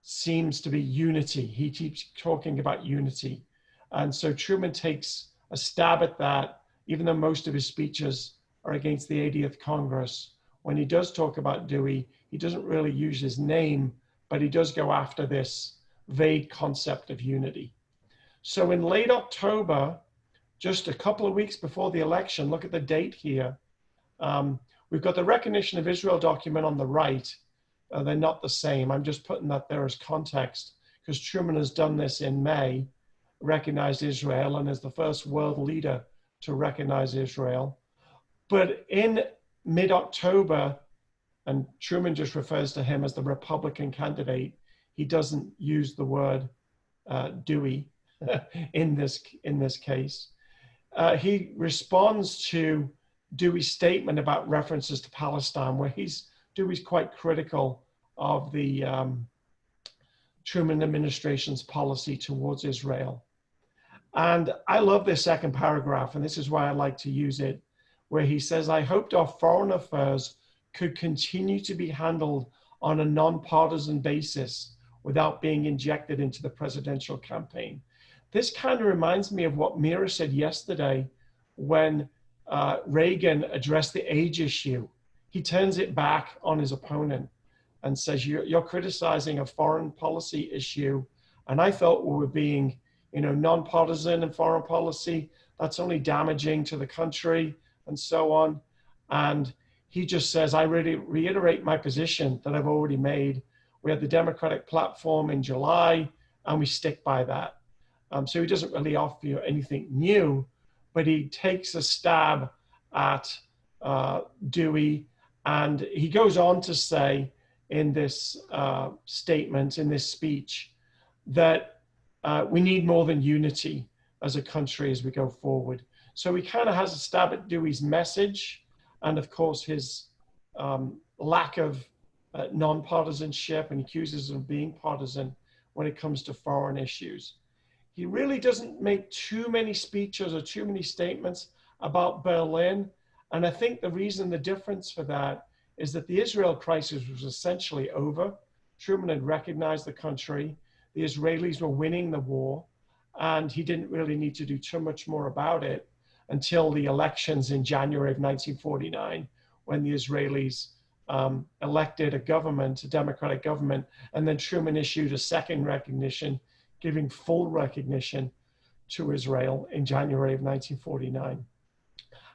seems to be unity. He keeps talking about unity. And so Truman takes a stab at that, even though most of his speeches are against the 80th Congress. When he does talk about Dewey, he doesn't really use his name, but he does go after this vague concept of unity. So in late October, just a couple of weeks before the election, look at the date here. We've got the recognition of Israel document on the right. They're not the same. I'm just putting that there as context because Truman has done this in May, recognized Israel, and is the first world leader to recognize Israel. But in mid-October, and Truman just refers to him as the Republican candidate, he doesn't use the word Dewey in this case. He responds to Dewey's statement about references to Palestine, where Dewey's quite critical of the Truman administration's policy towards Israel. And I love this second paragraph, and this is why I like to use it, where he says, I hoped our foreign affairs could continue to be handled on a nonpartisan basis without being injected into the presidential campaign. This kind of reminds me of what Mira said yesterday when Reagan addressed the age issue. He turns it back on his opponent and says, you're criticizing a foreign policy issue. And I thought we were being, nonpartisan in foreign policy. That's only damaging to the country and so on. And he just says, I really reiterate my position that I've already made. We had the Democratic platform in July, and we stick by that. So he doesn't really offer you anything new, but he takes a stab at Dewey. And he goes on to say in this statement, in this speech, that we need more than unity as a country as we go forward. So he kind of has a stab at Dewey's message and, of course, his lack of nonpartisanship, and accuses him of being partisan when it comes to foreign issues. He really doesn't make too many speeches or too many statements about Berlin. And I think the difference for that is that the Israel crisis was essentially over. Truman had recognized the country. The Israelis were winning the war, and he didn't really need to do too much more about it until the elections in January of 1949, when the Israelis elected a government, a democratic government, and then Truman issued a second recognition, giving full recognition to Israel in January of 1949.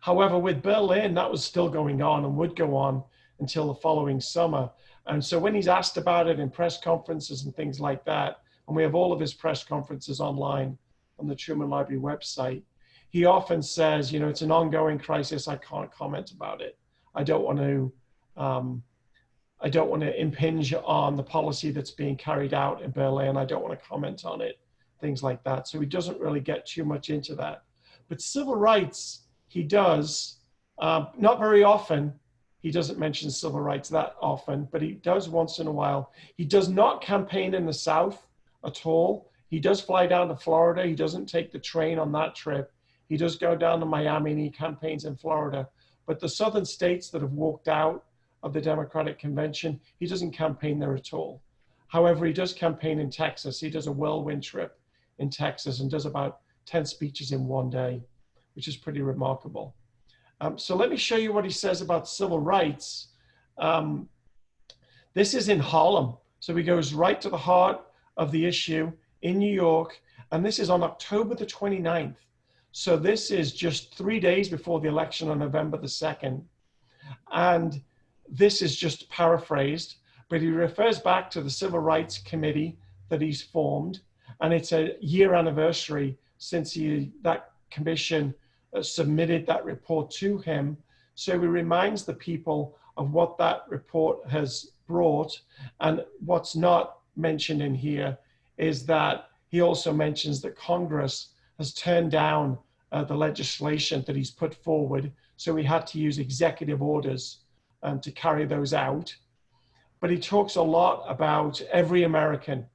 However, with Berlin, that was still going on and would go on until the following summer. And so when he's asked about it in press conferences and things like that, and we have all of his press conferences online on the Truman Library website, he often says, you know, it's an ongoing crisis. I can't comment about it. I don't want to impinge on the policy that's being carried out in Berlin. I don't want to comment on it, things like that. So he doesn't really get too much into that. But civil rights, he does, not very often. He doesn't mention civil rights that often, but he does once in a while. He does not campaign in the South at all. He does fly down to Florida. He doesn't take the train on that trip. He does go down to Miami and he campaigns in Florida. But the southern states that have walked out of the Democratic Convention, he doesn't campaign there at all. However, he does campaign in Texas. He does a whirlwind trip in Texas and does about 10 speeches in one day, which is pretty remarkable. So let me show you what he says about civil rights. This is in Harlem. So he goes right to the heart of the issue in New York. And this is on October the 29th. So this is just 3 days before the election on November the 2nd. And this is just paraphrased, but he refers back to the Civil Rights Committee that he's formed. And it's a year anniversary since that commission submitted that report to him. So he reminds the people of what that report has brought. And what's not mentioned in here is that he also mentions that Congress has turned down the legislation that he's put forward. So he had to use executive orders to carry those out. But he talks a lot about every American.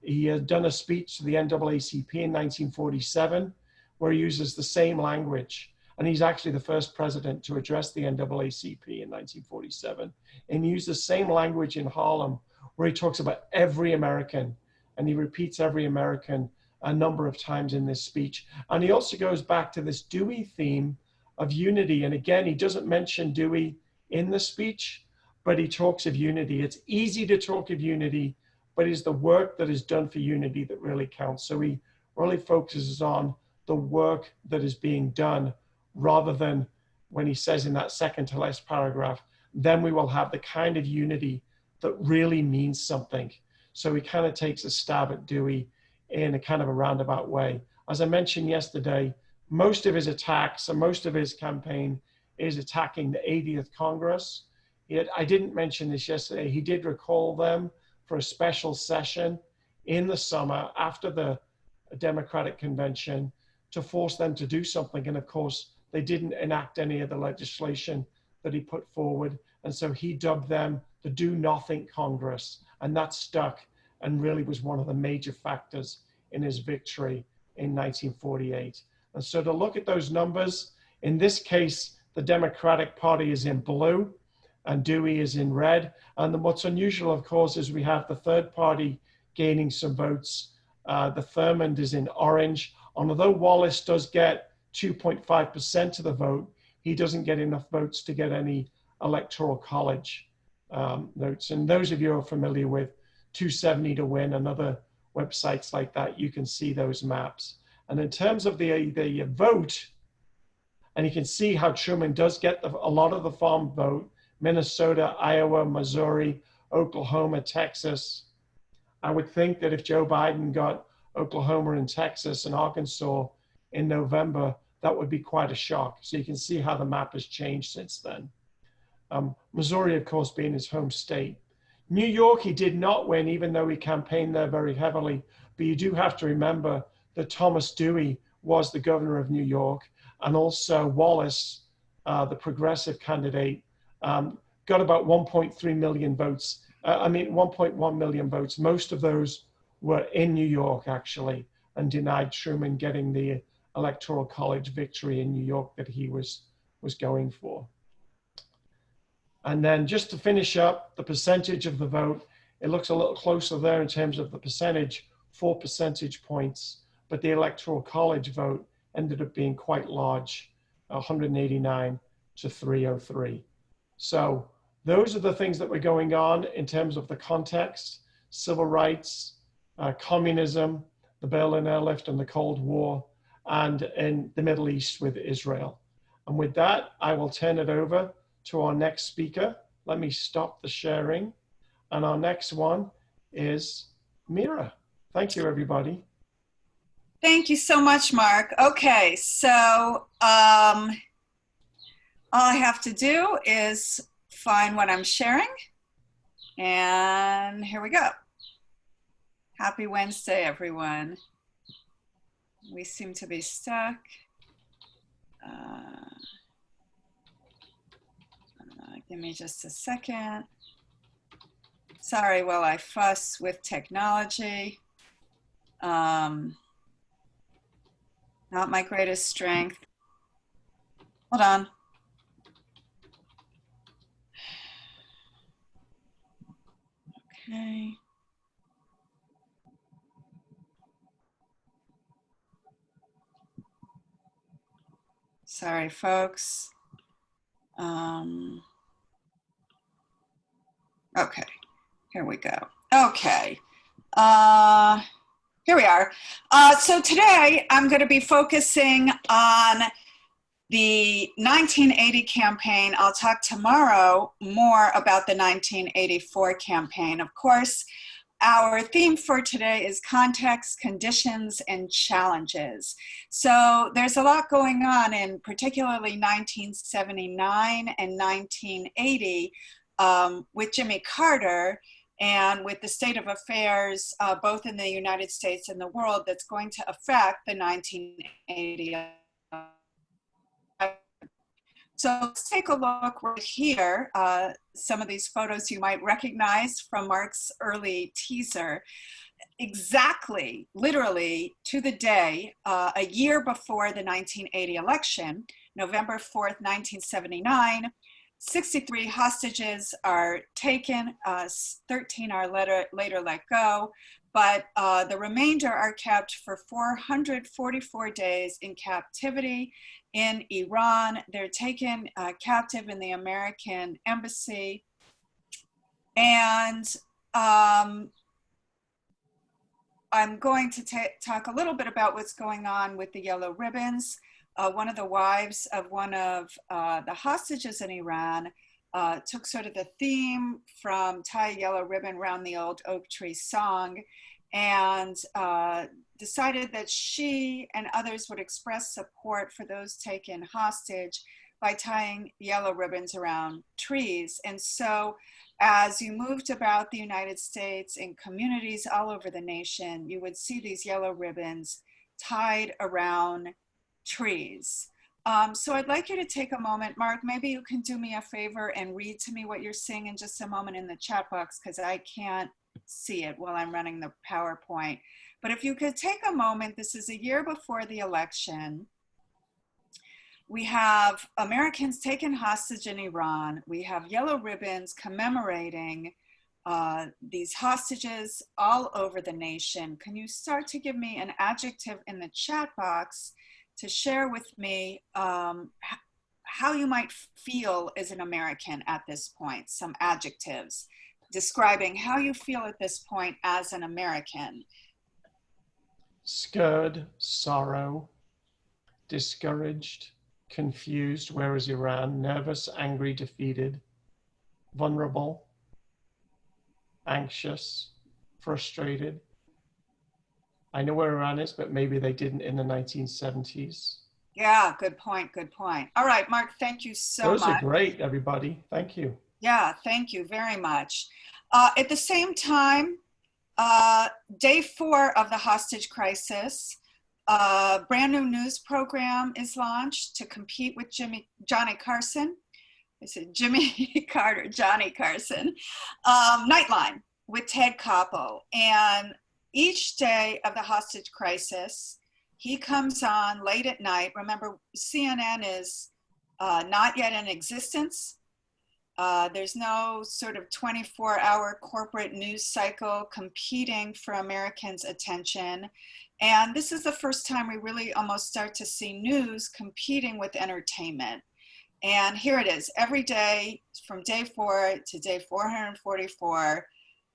He had done a speech to the NAACP in 1947, where he uses the same language. And he's actually the first president to address the NAACP in 1947. And he used the same language in Harlem, where he talks about every American. And he repeats every American a number of times in this speech. And he also goes back to this Dewey theme of unity. And again, he doesn't mention Dewey in the speech, but he talks of unity. It's easy to talk of unity, but it's the work that is done for unity that really counts. So he really focuses on the work that is being done, rather than when he says in that second to last paragraph, then we will have the kind of unity that really means something. So he kind of takes a stab at Dewey in a kind of a roundabout way. As I mentioned yesterday, most of his attacks and most of his campaign is attacking the 80th Congress. I didn't mention this yesterday. He did recall them for a special session in the summer after the Democratic Convention to force them to do something. And of course, they didn't enact any of the legislation that he put forward. And so he dubbed them the Do Nothing Congress. And that stuck and really was one of the major factors in his victory in 1948. And so to look at those numbers, in this case, the Democratic Party is in blue and Dewey is in red. And then what's unusual, of course, is we have the third party gaining some votes. The Thurmond is in orange. And although Wallace does get 2.5% of the vote, he doesn't get enough votes to get any electoral college votes. And those of you who are familiar with 270 to Win and other websites like that, you can see those maps. And in terms of the vote, and you can see how Truman does get a lot of the farm vote: Minnesota, Iowa, Missouri, Oklahoma, Texas. I would think that if Joe Biden got Oklahoma and Texas and Arkansas in November, that would be quite a shock. So you can see how the map has changed since then. Missouri, of course, being his home state. New York, he did not win, even though he campaigned there very heavily. But you do have to remember that Thomas Dewey was the governor of New York, and also Wallace, the progressive candidate, got about 1.3 million votes. 1.1 million votes. Most of those were in New York, actually, and denied Truman getting the electoral college victory in New York that he was going for. And then just to finish up, the percentage of the vote, it looks a little closer there in terms of the percentage, 4 percentage points, but the electoral college vote ended up being quite large, 189 to 303. So those are the things that were going on in terms of the context: civil rights, communism, the Berlin Airlift and the Cold War, and in the Middle East with Israel. And with that, I will turn it over to our next speaker, let me stop the sharing. And our next one is Mira. Thank you, everybody. Thank you so much, Mark. Okay, so all I have to do is find what I'm sharing. And here we go. Happy Wednesday, everyone. We seem to be stuck. Give me just a second. Sorry while I fuss with technology. Not my greatest strength. Hold on. Okay. Sorry, folks. Okay, here we go. Okay, here we are. So today I'm going to be focusing on the 1980 campaign. I'll talk tomorrow more about the 1984 campaign. Of course, our theme for today is context, conditions, and challenges. So there's a lot going on in particularly 1979 and 1980 with Jimmy Carter and with the state of affairs both in the United States and the world that's going to affect the 1980. So let's take a look right here. Some of these photos you might recognize from Mark's early teaser. Exactly, literally to the day, a year before the 1980 election, November 4th, 1979, 63 hostages are taken, 13 are later let go, but the remainder are kept for 444 days in captivity in Iran. They're taken captive in the American embassy. And I'm going to talk a little bit about what's going on with the yellow ribbons. One of the wives of one of the hostages in Iran took sort of the theme from Tie a Yellow Ribbon Round the Old Oak Tree song and decided that she and others would express support for those taken hostage by tying yellow ribbons around trees. And so as you moved about the United States in communities all over the nation, you would see these yellow ribbons tied around trees. So I'd like you to take a moment. Mark, maybe you can do me a favor and read to me what you're seeing in just a moment in the chat box, because I can't see it while I'm running the PowerPoint. But if you could take a moment, this is a year before the election. We have Americans taken hostage in Iran. We have yellow ribbons commemorating these hostages all over the nation. Can you start to give me an adjective in the chat box to share with me how you might feel as an American at this point, some adjectives describing how you feel at this point as an American. Scared, sorrow, discouraged, confused, where is Iran? Nervous, angry, defeated, vulnerable, anxious, frustrated. I know where Iran is, but maybe they didn't in the 1970s. Yeah, good point, good point. All right, Mark, thank you so much. Those are great, everybody. Thank you. Yeah, thank you very much. At the same time, day 4 of the hostage crisis, a brand new news program is launched to compete with Johnny Carson. I said Jimmy Carter, Johnny Carson. Nightline with Ted Koppel. And each day of the hostage crisis, he comes on late at night. Remember, CNN is not yet in existence. There's no sort of 24-hour corporate news cycle competing for Americans' attention. And this is the first time we really almost start to see news competing with entertainment. And here it is, every day from day 4 to day 444,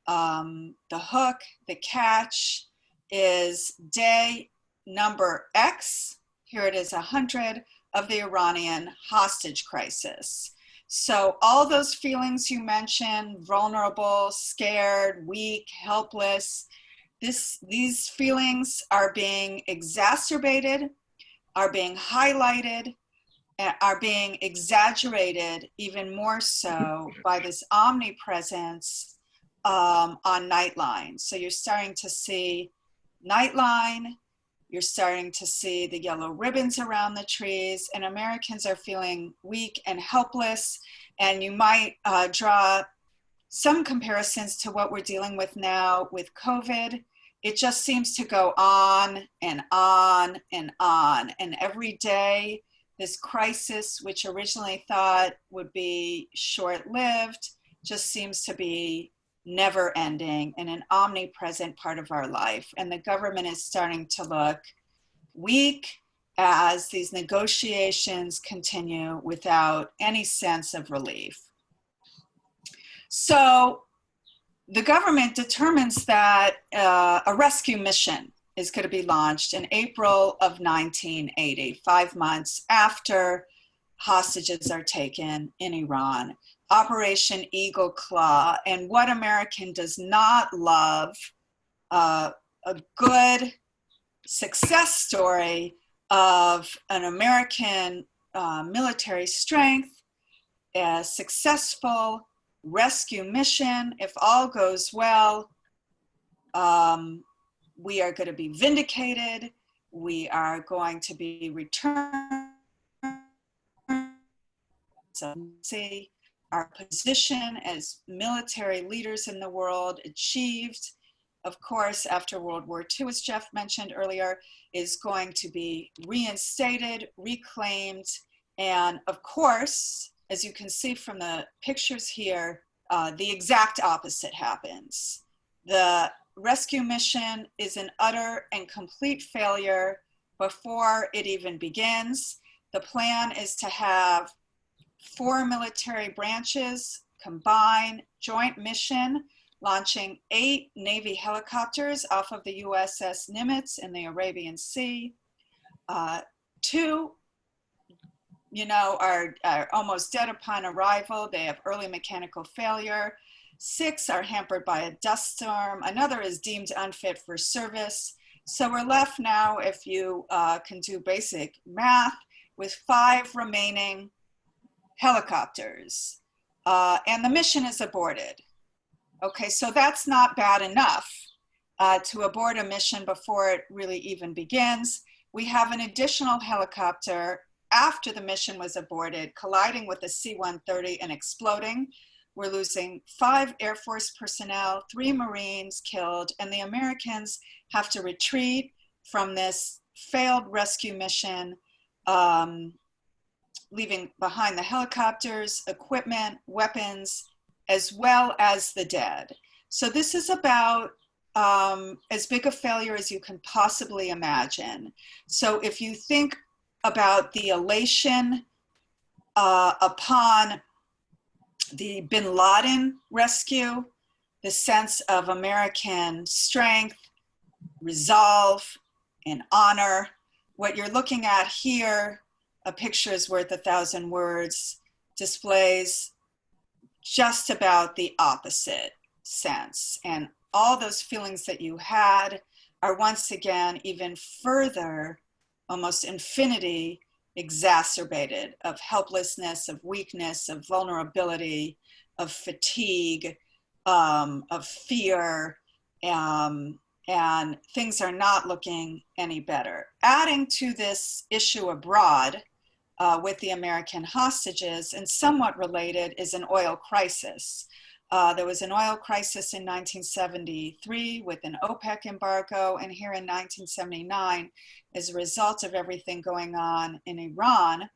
the hook, the catch is day number X. Here it is 100 of the Iranian hostage crisis. So all those feelings you mentioned, vulnerable, scared, weak, helpless, these feelings are being exacerbated, are being highlighted, are being exaggerated even more so by this omnipresence on Nightline. So you're starting to see Nightline, you're starting to see the yellow ribbons around the trees, and Americans are feeling weak and helpless. And you might draw some comparisons to what we're dealing with now with COVID. It just seems to go on and on and on. And every day, this crisis, which originally thought would be short-lived, just seems to be never ending and an omnipresent part of our life. And the government is starting to look weak as these negotiations continue without any sense of relief. So the government determines that a rescue mission is going to be launched in April of 1980, 5 months after hostages are taken in Iran. Operation Eagle Claw. And what American does not love, a good success story of an American military strength, a successful rescue mission. If all goes well, we are going to be vindicated. We are going to be returned. So see our position as military leaders in the world achieved, of course, after World War II, as Jeff mentioned earlier, is going to be reinstated, reclaimed, and of course, as you can see from the pictures here, the exact opposite happens. The rescue mission is an utter and complete failure before it even begins. The plan is to have 4 military branches combine joint mission, launching 8 Navy helicopters off of the USS Nimitz in the Arabian Sea. 2 are almost dead upon arrival. They have early mechanical failure. 6 are hampered by a dust storm. Another is deemed unfit for service. So we're left now, if you can do basic math, with 5 remaining helicopters. And the mission is aborted. Okay, so that's not bad enough to abort a mission before it really even begins. We have an additional helicopter after the mission was aborted, colliding with a C-130 and exploding. We're losing 5 Air Force personnel, 3 Marines killed, and the Americans have to retreat from this failed rescue mission, leaving behind the helicopters, equipment, weapons, as well as the dead. So this is about as big a failure as you can possibly imagine. So if you think about the elation upon the Bin Laden rescue, the sense of American strength, resolve, and honor, what you're looking at here, a picture is worth 1,000 words, displays just about the opposite sense. And all those feelings that you had are once again even further, almost infinity, exacerbated, of helplessness, of weakness, of vulnerability, of fatigue, of fear, and things are not looking any better. Adding to this issue abroad with the American hostages, and somewhat related, is an oil crisis. There was an oil crisis in 1973 with an OPEC embargo, and here in 1979, as a result of everything going on in Iran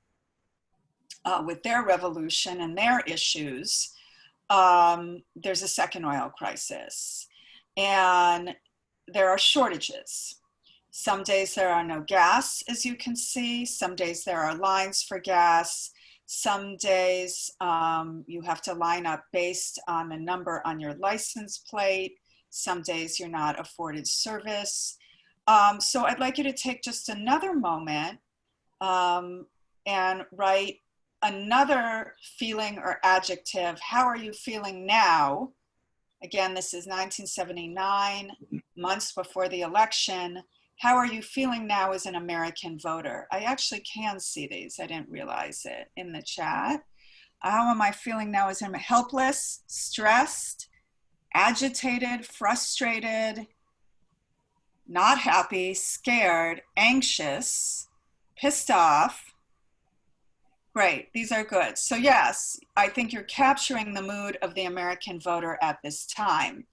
with their revolution and their issues, there's a second oil crisis. And there are shortages. Some days there are no gas, as you can see. Some days there are lines for gas. Some days you have to line up based on the number on your license plate. Some days you're not afforded service. So I'd like you to take just another moment and write another feeling or adjective. How are you feeling now? Again, this is 1979, months before the election. How are you feeling now as an American voter? I actually can see these. I didn't realize it in the chat. How am I feeling now as I'm helpless, stressed, agitated, frustrated, not happy, scared, anxious, pissed off? Great, these are good. So yes, I think you're capturing the mood of the American voter at this time.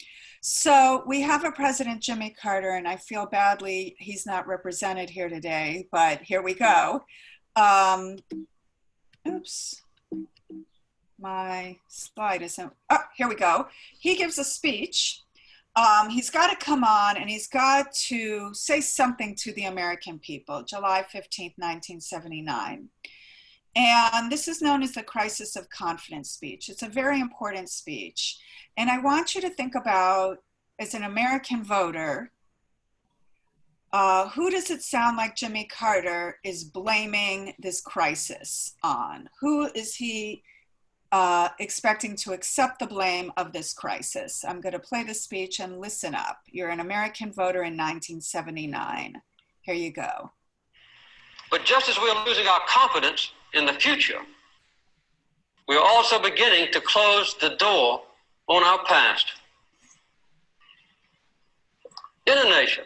So we have a President Jimmy Carter, and I feel badly he's not represented here today, but here we go. Oops, my slide isn't, oh, here we go. He gives a speech. He's got to come on and he's got to say something to the American people, July 15th, 1979. And this is known as the crisis of confidence speech. It's a very important speech. And I want you to think about, as an American voter, who does it sound like Jimmy Carter is blaming this crisis on? Who is he expecting to accept the blame of this crisis? I'm going to play the speech and listen up. You're an American voter in 1979. Here you go. But just as we are losing our confidence in the future, we are also beginning to close the door on our past. In a nation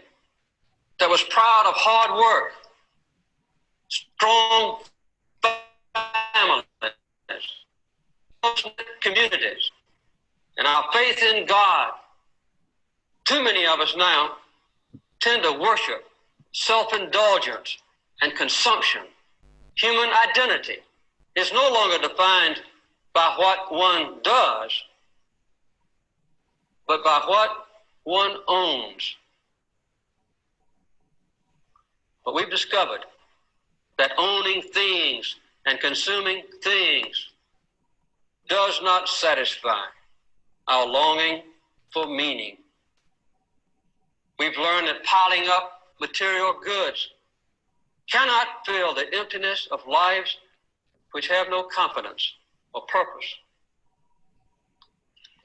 that was proud of hard work, strong families, close-knit communities, and our faith in God, too many of us now tend to worship self-indulgence and consumption. Human identity is no longer defined by what one does, but by what one owns. But we've discovered that owning things and consuming things does not satisfy our longing for meaning. We've learned that piling up material goods cannot fill the emptiness of lives which have no confidence or purpose.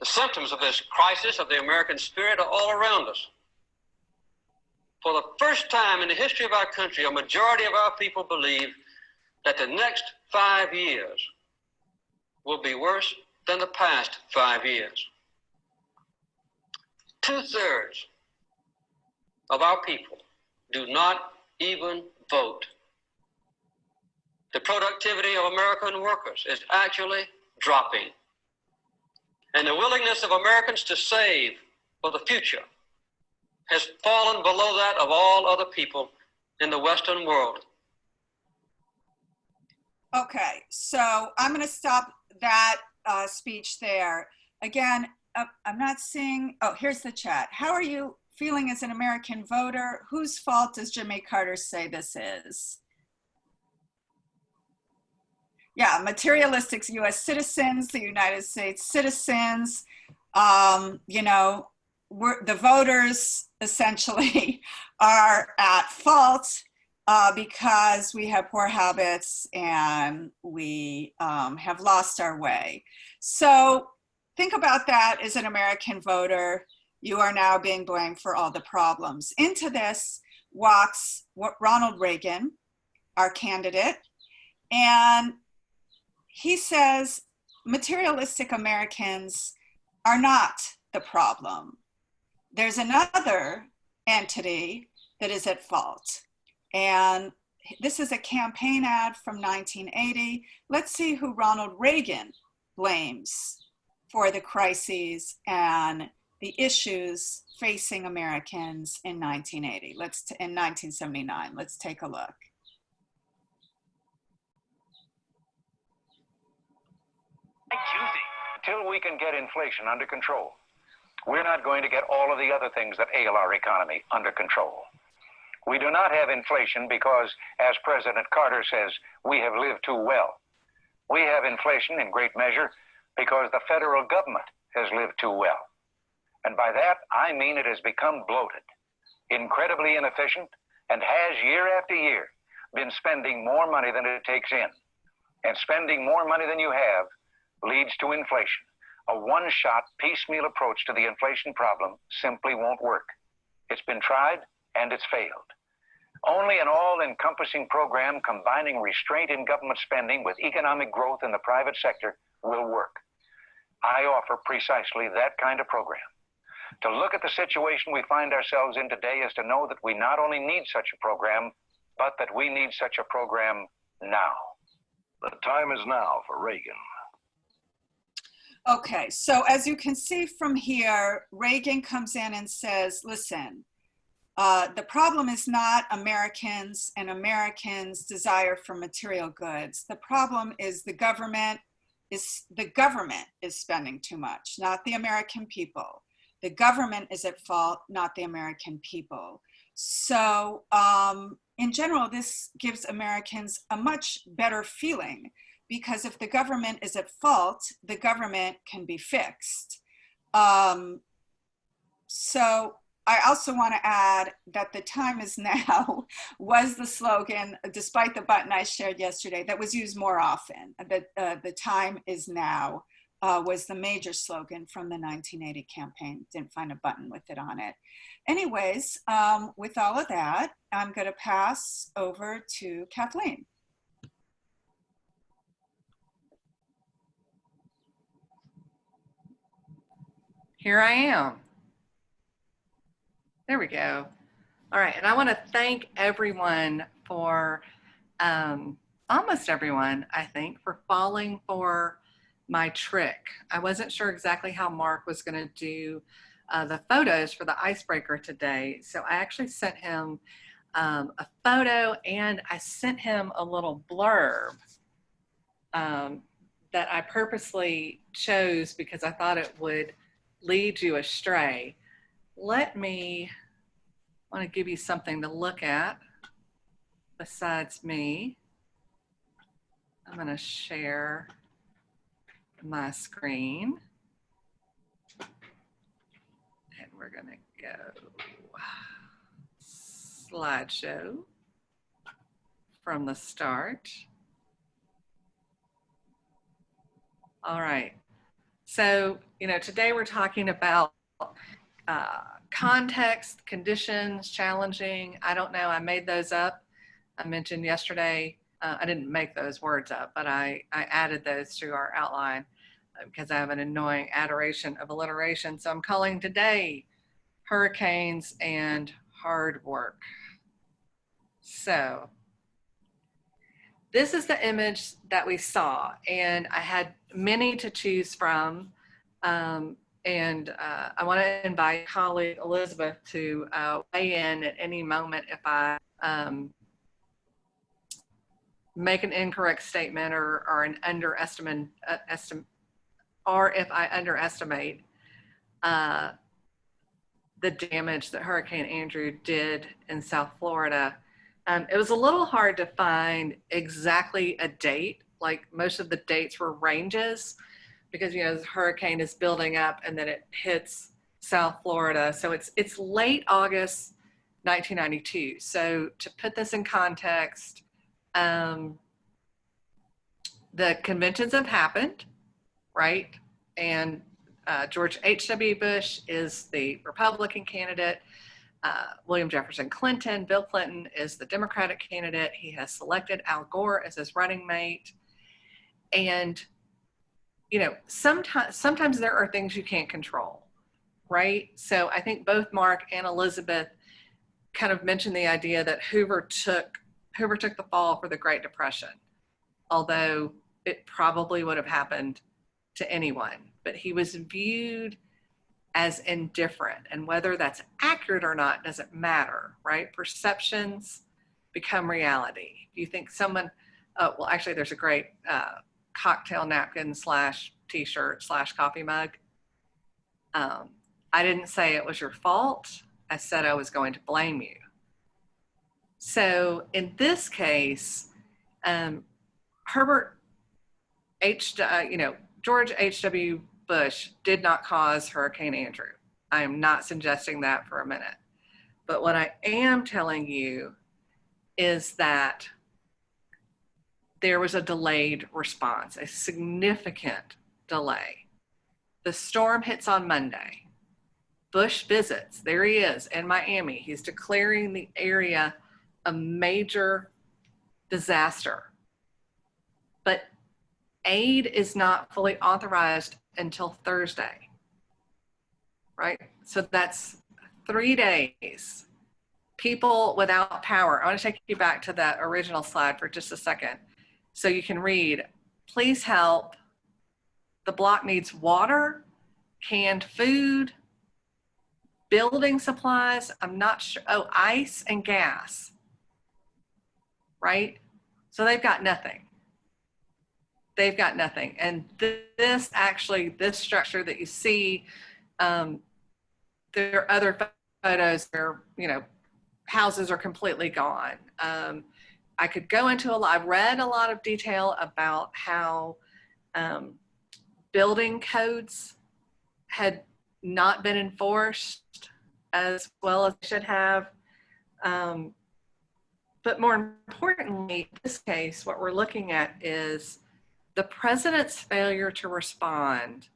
The symptoms of this crisis of the American spirit are all around us. For the first time in the history of our country, a majority of our people believe that the next 5 years will be worse than the past 5 years. 2/3 of our people do not even vote. The productivity of American workers is actually dropping. And the willingness of Americans to save for the future has fallen below that of all other people in the Western world. Okay, so I'm going to stop that speech there. Again, I'm not seeing, oh, here's the chat. How are you feeling as an American voter? Whose fault does Jimmy Carter say this is? Yeah, materialistic US citizens, the United States citizens, you know, the voters essentially are at fault because we have poor habits and we have lost our way. So think about that as an American voter. You are now being blamed for all the problems. Into this walks Ronald Reagan, our candidate, and he says materialistic Americans are not the problem. There's another entity that is at fault. And this is a campaign ad from 1980. Let's see who Ronald Reagan blames for the crises and the issues facing Americans in 1980. In 1979. Let's take a look. Until we can get inflation under control, we're not going to get all of the other things that ail our economy under control. We do not have inflation because, as President Carter says, we have lived too well. We have inflation in great measure because the federal government has lived too well. And by that, I mean it has become bloated, incredibly inefficient, and has year after year been spending more money than it takes in. And spending more money than you have leads to inflation. A one-shot, piecemeal approach to the inflation problem simply won't work. It's been tried and it's failed. Only an all-encompassing program combining restraint in government spending with economic growth in the private sector will work. I offer precisely that kind of program. To look at the situation we find ourselves in today is to know that we not only need such a program, but that we need such a program now. The time is now for Reagan. Okay, so as you can see from here, Reagan comes in and says, listen, the problem is not Americans and Americans' desire for material goods. The problem is the government is spending too much, not the American people. The government is at fault, not the American people. So in general, this gives Americans a much better feeling, because if the government is at fault, the government can be fixed. So I also want to add that the time is now was the slogan, despite the button I shared yesterday, that was used more often. The time is now was the major slogan from the 1980 campaign. Didn't find a button with it on it. Anyways, with all of that, I'm going to pass over to Kathleen. Here I am. There we go. All right, and I want to thank everyone for, almost everyone, I think, for falling for my trick. I wasn't sure exactly how Mark was going to do the photos for the icebreaker today, so I actually sent him a photo, and I sent him a little blurb that I purposely chose because I thought it would lead you astray. I want to give you something to look at besides me. I'm going to share my screen. And we're going to go slideshow from the start. All right. So, today we're talking about context, conditions, challenging. I don't know. I made those up. I mentioned yesterday, I didn't make those words up, but I added those to our outline because I have an annoying adoration of alliteration. So I'm calling today hurricanes and hard work. So this is the image that we saw, and I had many to choose from. I want to invite colleague Elizabeth to weigh in at any moment if I make an incorrect statement or an underestimate, or if I underestimate the damage that Hurricane Andrew did in South Florida. It was a little hard to find exactly a date. Like most of the dates were ranges, because the hurricane is building up and then it hits South Florida. So it's late August 1992. So to put this in context, the conventions have happened, right? And George H.W. Bush is the Republican candidate. William Jefferson Clinton, Bill Clinton, is the Democratic candidate. He has selected Al Gore as his running mate. And sometimes there are things you can't control, right? So I think both Mark and Elizabeth kind of mentioned the idea that Hoover took the fall for the Great Depression, although it probably would have happened to anyone, but he was viewed as indifferent, and whether that's accurate or not doesn't matter, right? Perceptions become reality. Do you think someone, well, actually there's a great cocktail napkin / t-shirt / coffee mug. I didn't say it was your fault. I said I was going to blame you. So in this case, George H.W. Bush did not cause Hurricane Andrew. I am not suggesting that for a minute. But what I am telling you is that there was a delayed response, a significant delay. The storm hits on Monday. Bush visits, there he is in Miami. He's declaring the area a major disaster. But aid is not fully authorized until Thursday, right? So that's 3 days. People without power. I want to take you back to that original slide for just a second so you can read. Please help. The block needs water, canned food, building supplies. I'm not sure. Oh, ice and gas, right? So they've got nothing. They've got nothing. And this structure that you see, there are other photos where, houses are completely gone. I could go into I've read a lot of detail about how building codes had not been enforced as well as they should have. But more importantly, in this case, what we're looking at is the president's failure to respond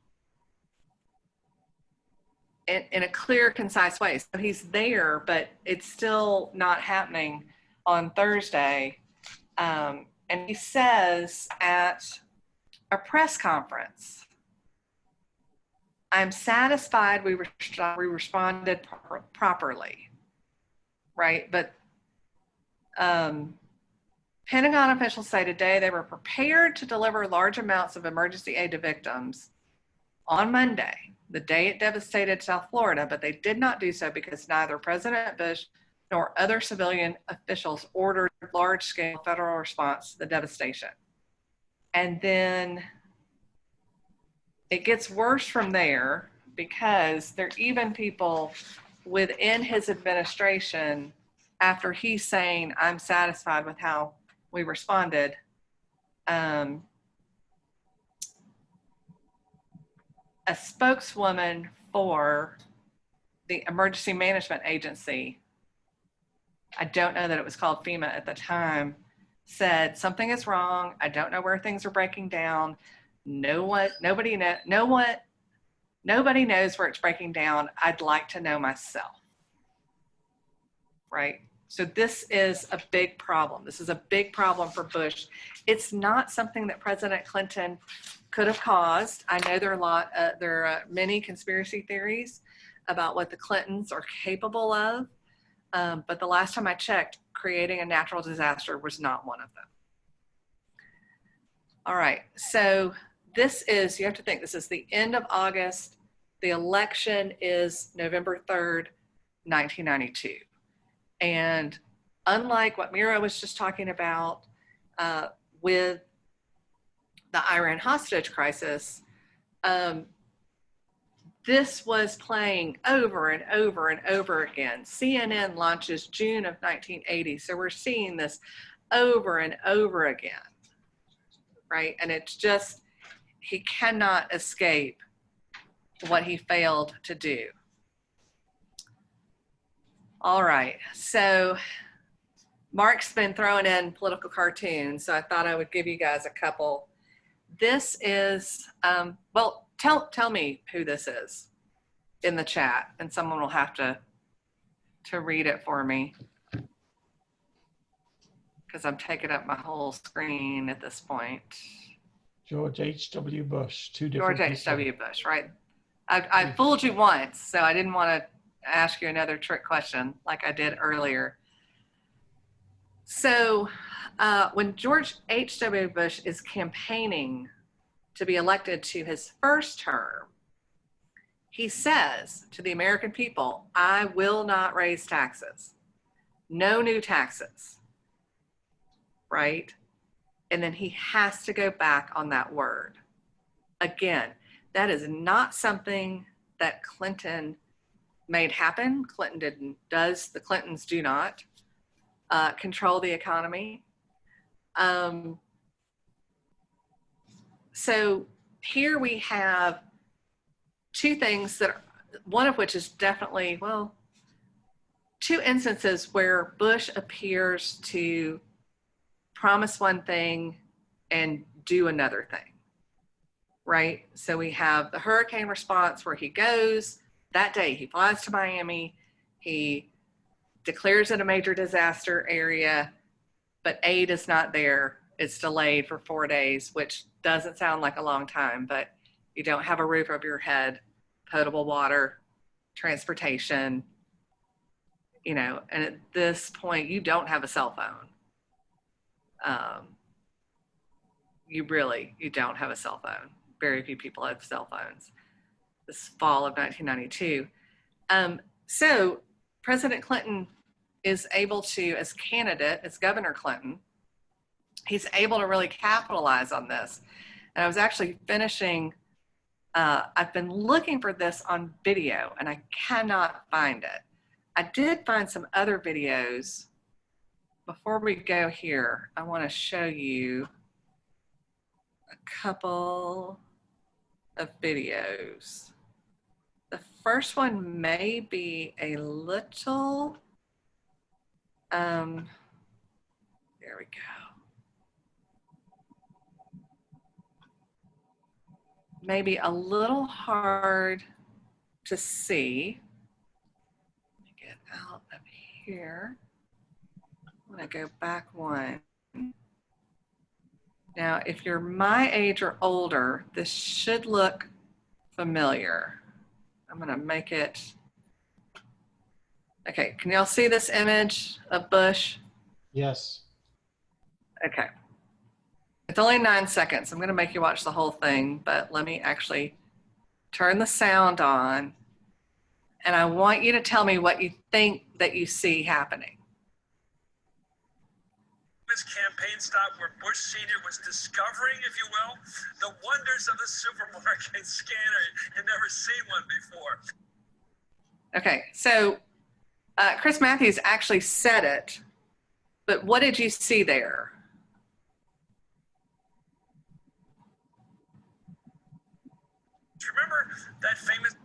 in a clear, concise way. So he's there, but it's still not happening on Thursday. And he says at a press conference, I'm satisfied we responded properly, right? But Pentagon officials say today they were prepared to deliver large amounts of emergency aid to victims on Monday, the day it devastated South Florida, but they did not do so because neither President Bush nor other civilian officials ordered large-scale federal response to the devastation. And then it gets worse from there because there are even people within his administration, after he's saying, I'm satisfied with how we responded, a spokeswoman for the Emergency Management Agency, I don't know that it was called FEMA at the time, said something is wrong. I don't know where things are breaking down. Nobody knows where it's breaking down. I'd like to know myself, right? So this is a big problem. This is a big problem for Bush. It's not something that President Clinton could have caused. I know there are many conspiracy theories about what the Clintons are capable of, but the last time I checked, creating a natural disaster was not one of them. All right, so this is, you have to think, this is the end of August. The election is November 3rd, 1992. And unlike what Mira was just talking about with the Iran hostage crisis, this was playing over and over and over again. CNN launches June of 1980. So we're seeing this over and over again, right? And it's just, he cannot escape what he failed to do. All right, so Mark's been throwing in political cartoons, so I thought I would give you guys a couple. This is, well, tell me who this is in the chat, and someone will have to read it for me because I'm taking up my whole screen at this point. George H.W. Bush, two different George H.W. Bush, right? I fooled you once, so I didn't want to ask you another trick question like I did earlier. So when George H.W. Bush is campaigning to be elected to his first term, he says to the American people, I will not raise taxes. No new taxes, right? And then he has to go back on that word. Again, that is not something that Clinton made happen. The Clintons do not control the economy. So here we have two things that are, one of which is definitely, well, two instances where Bush appears to promise one thing and do another thing, right? So we have the hurricane response where he goes that day, he flies to Miami, he declares it a major disaster area, but aid is not there. It's delayed for 4 days, which doesn't sound like a long time, but you don't have a roof over your head, potable water, transportation, you know, and at this point, you don't have a cell phone. You don't have a cell phone. Very few people have cell phones. This fall of 1992. So President Clinton is able to, as candidate, as Governor Clinton, he's able to really capitalize on this. And I was actually finishing, I've been looking for this on video and I cannot find it. I did find some other videos. Before we go here, I want to show you a couple of videos. The first one may be a little, there we go. Maybe a little hard to see. Let me get out of here. I'm gonna go back one. Now, if you're my age or older, this should look familiar. I'm gonna make it, okay, can y'all see this image of Bush? Yes. Okay. It's only 9 seconds. I'm gonna make you watch the whole thing, but let me actually turn the sound on. And I want you to tell me what you think that you see happening. This campaign stop where Bush Sr. was discovering, if you will, the wonders of the supermarket scanner. You've never seen one before. Okay, so Chris Matthews actually said it, but what did you see there? Do you remember that famous...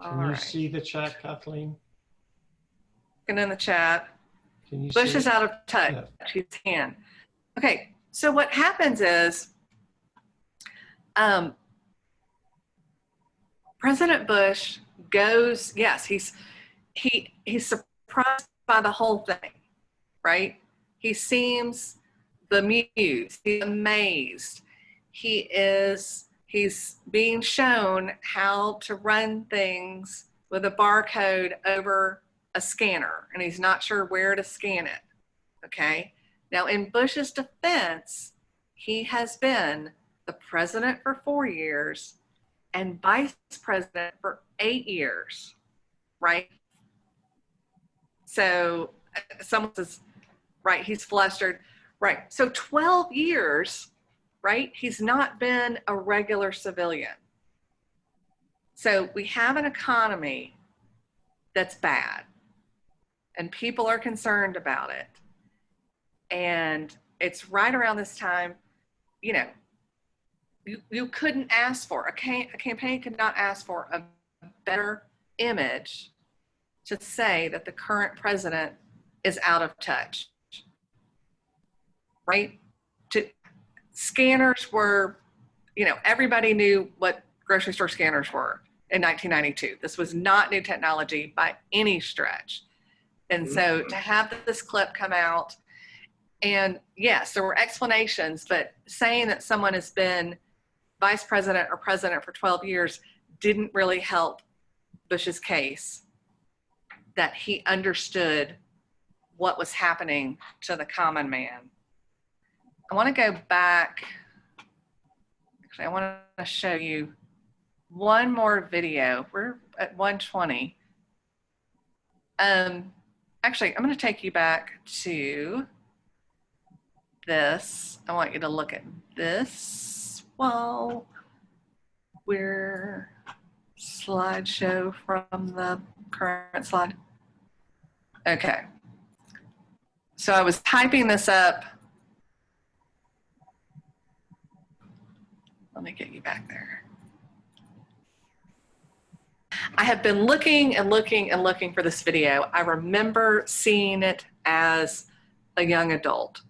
Can you see the chat, Kathleen? Looking in the chat. Can you Bush see is it? out of touch. Yeah. He's hand. Okay, so what happens is President Bush goes, yes, he's surprised by the whole thing, right? He seems bemused, he's amazed. He's being shown how to run things with a barcode over a scanner, and he's not sure where to scan it, okay? Now, in Bush's defense, he has been the president for 4 years and vice president for 8 years, right? So someone says, right, he's flustered, right? So 12 years, right? He's not been a regular civilian. So we have an economy that's bad and people are concerned about it. And it's right around this time, you know, you couldn't ask for, a campaign could not ask for a better image to say that the current president is out of touch, right? Scanners were, you know, everybody knew what grocery store scanners were in 1992. This was not new technology by any stretch. And so to have this clip come out, and yes, there were explanations, but saying that someone has been vice president or president for 12 years didn't really help Bush's case that he understood what was happening to the common man. I want to go back. Actually, I want to show you one more video. We're at 1:20. Actually, I'm going to take you back to this. I want you to look at this while we're slideshow from the current slide. Okay. So I was typing this up. Let me get you back there. I have been looking and looking and looking for this video. I remember seeing it as a young adult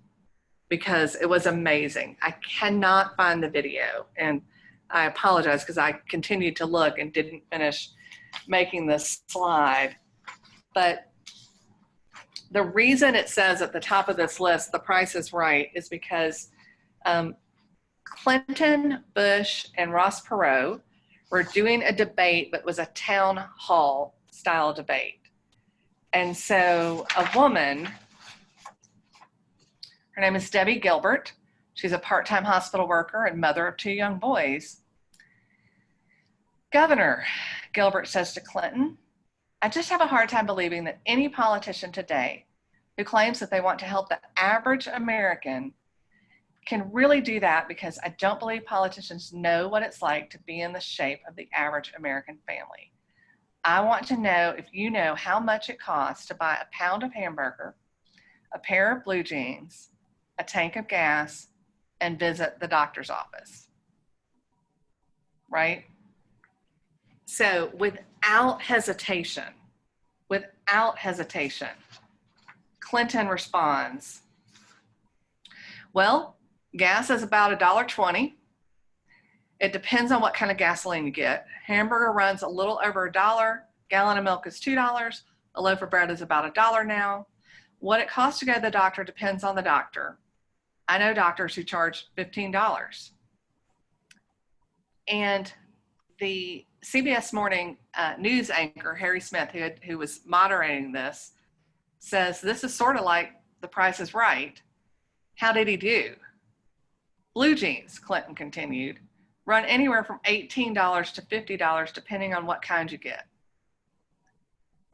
because it was amazing. I cannot find the video, and I apologize because I continued to look and didn't finish making this slide. But the reason it says at the top of this list, The Price is Right, is because Clinton, Bush, and Ross Perot were doing a debate, but it was a town hall style debate. And so a woman, her name is Debbie Gilbert. She's a part-time hospital worker and mother of 2 young boys. Governor, Gilbert says to Clinton, I just have a hard time believing that any politician today who claims that they want to help the average American can really do that, because I don't believe politicians know what it's like to be in the shape of the average American family. I want to know if you know how much it costs to buy a pound of hamburger, a pair of blue jeans, a tank of gas, and visit the doctor's office. Right? So without hesitation, Clinton responds, well, gas is about $1.20. It depends on what kind of gasoline you get. Hamburger runs a little over $1. Gallon of milk is $2. A loaf of bread is about $1 now. What it costs to go to the doctor depends on the doctor. I know doctors who charge $15. And the CBS Morning news anchor, Harry Smith, who was moderating this, says this is sort of like The Price is Right. How did he do? Blue jeans, Clinton continued, run anywhere from $18 to $50 depending on what kind you get.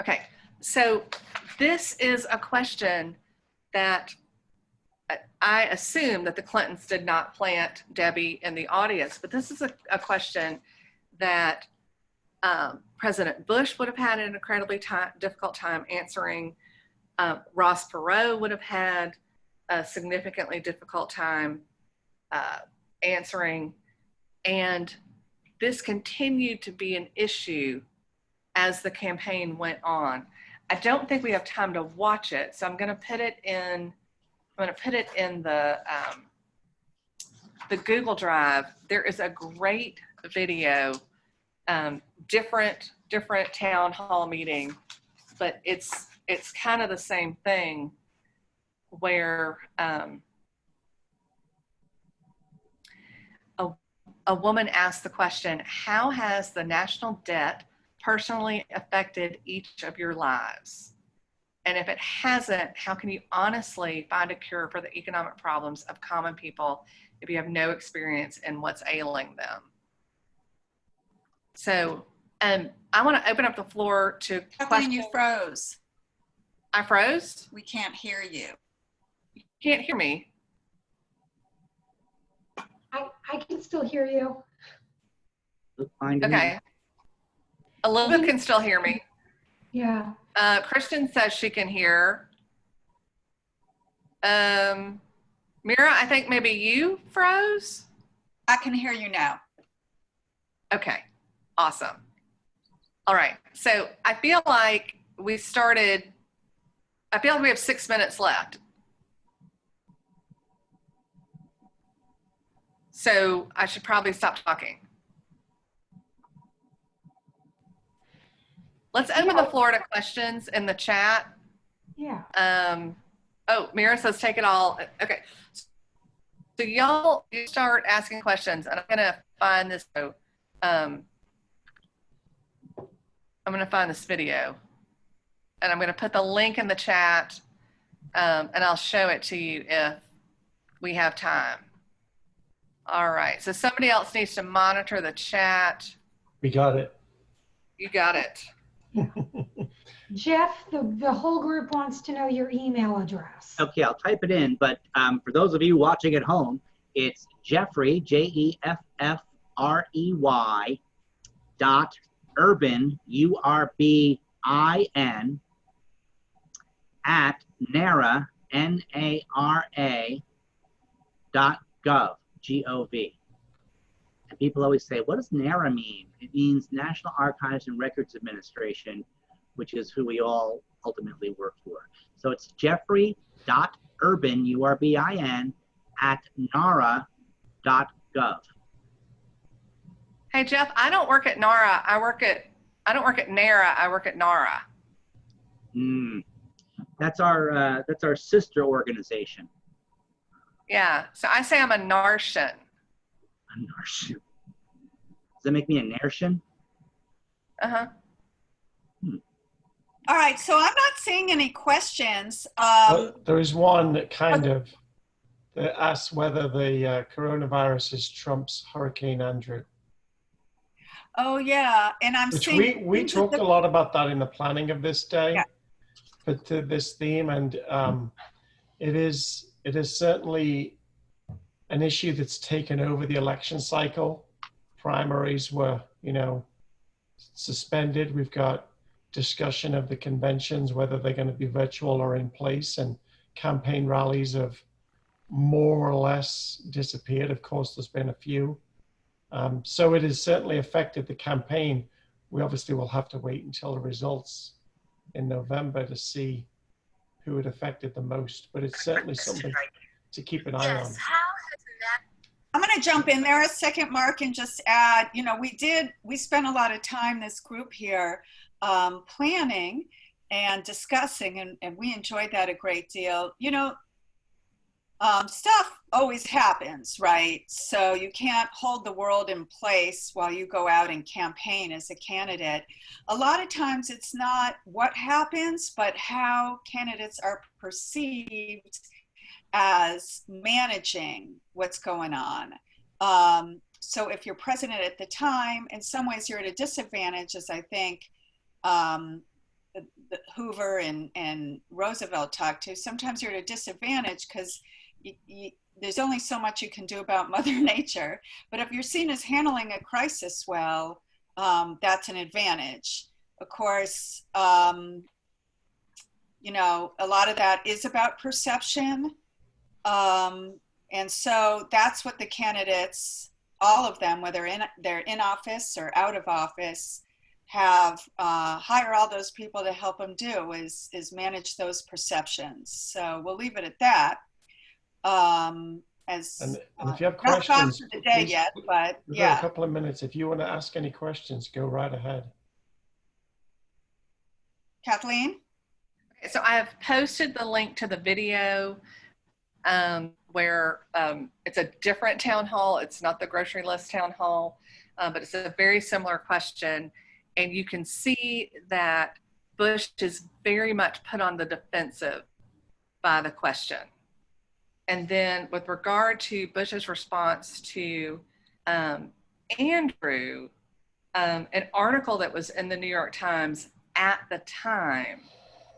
Okay, so this is a question that I assume that the Clintons did not plant Debbie in the audience, but this is a question that President Bush would have had an incredibly difficult time answering. Ross Perot would have had a significantly difficult time answering. And this continued to be an issue as the campaign went on. I don't think we have time to watch it, so I'm going to put it in the Google Drive. There is a great video, different town hall meeting, but it's kind of the same thing, where a woman asked the question, how has the national debt personally affected each of your lives? And if it hasn't, how can you honestly find a cure for the economic problems of common people if you have no experience in what's ailing them? So I want to open up the floor to Kathleen, you froze. I froze? We can't hear you. You can't hear me? I can still hear you. Look fine to me. Okay. Elizabeth can still hear me. Yeah. Kristen says she can hear. Mira, I think maybe you froze? I can hear you now. Okay, awesome. All right, so I feel like we have 6 minutes left. So I should probably stop talking. Let's open the floor to questions in the chat. Yeah. Oh, Mira says take it all. Okay. So y'all start asking questions, and I'm gonna find this. I'm gonna find this video, and I'm gonna put the link in the chat, and I'll show it to you if we have time. All right. So somebody else needs to monitor the chat. We got it. You got it. Jeff, the whole group wants to know your email address. Okay, I'll type it in, but for those of you watching at home, it's Jeffrey, Jeffrey, .urban, URBIN, at NARA, NARA, .gov, GOV. And people always say, what does NARA mean? It means National Archives and Records Administration, which is who we all ultimately work for. So it's jeffrey.urbin, U-R-B-I-N, at nara.gov. Hey, Jeff, I don't work at NARA. I don't work at NARA. I work at NARA. That's our sister organization. Yeah. So I say I'm a Nartian. A Nartian. Does that make me a Nartian? Uh-huh. All right, so I'm not seeing any questions. Well, there is one that that asks whether the coronavirus is Trump's Hurricane Andrew. Oh yeah, and I'm Which seeing we talked a lot about that in the planning of this day, Yeah. but to this theme, and it is certainly an issue that's taken over the election cycle. Primaries were, suspended. We've got discussion of the conventions, whether they're going to be virtual or in place, and campaign rallies have more or less disappeared. Of course, there's been a few. So it has certainly affected the campaign. We obviously will have to wait until the results in November to see who it affected the most, but it's certainly something to keep an eye on. I'm going to jump in there a second, Mark, and just add, we spent a lot of time, this group here, planning and discussing, and we enjoyed that a great deal. Stuff always happens, right? So you can't hold the world in place while you go out and campaign as a candidate. A lot of times it's not what happens, but how candidates are perceived as managing what's going on. So if you're president at the time, in some ways you're at a disadvantage, as I think Hoover and Roosevelt talked to. Sometimes you're at a disadvantage because there's only so much you can do about Mother Nature. But if you're seen as handling a crisis well, that's an advantage. Of course, a lot of that is about perception. And so that's what the candidates, all of them, whether they're in office or out of office, have hire all those people to help them do is manage those perceptions. So we'll leave it at that. And if you have not gone questions, for the day yet, but we've yeah. got a couple of minutes. If you want to ask any questions, go right ahead. Kathleen? So I have posted the link to the video where it's a different town hall. It's not the grocery list town hall, but it's a very similar question. And you can see that Bush is very much put on the defensive by the question. And then with regard to Bush's response to Andrew, an article that was in the New York Times at the time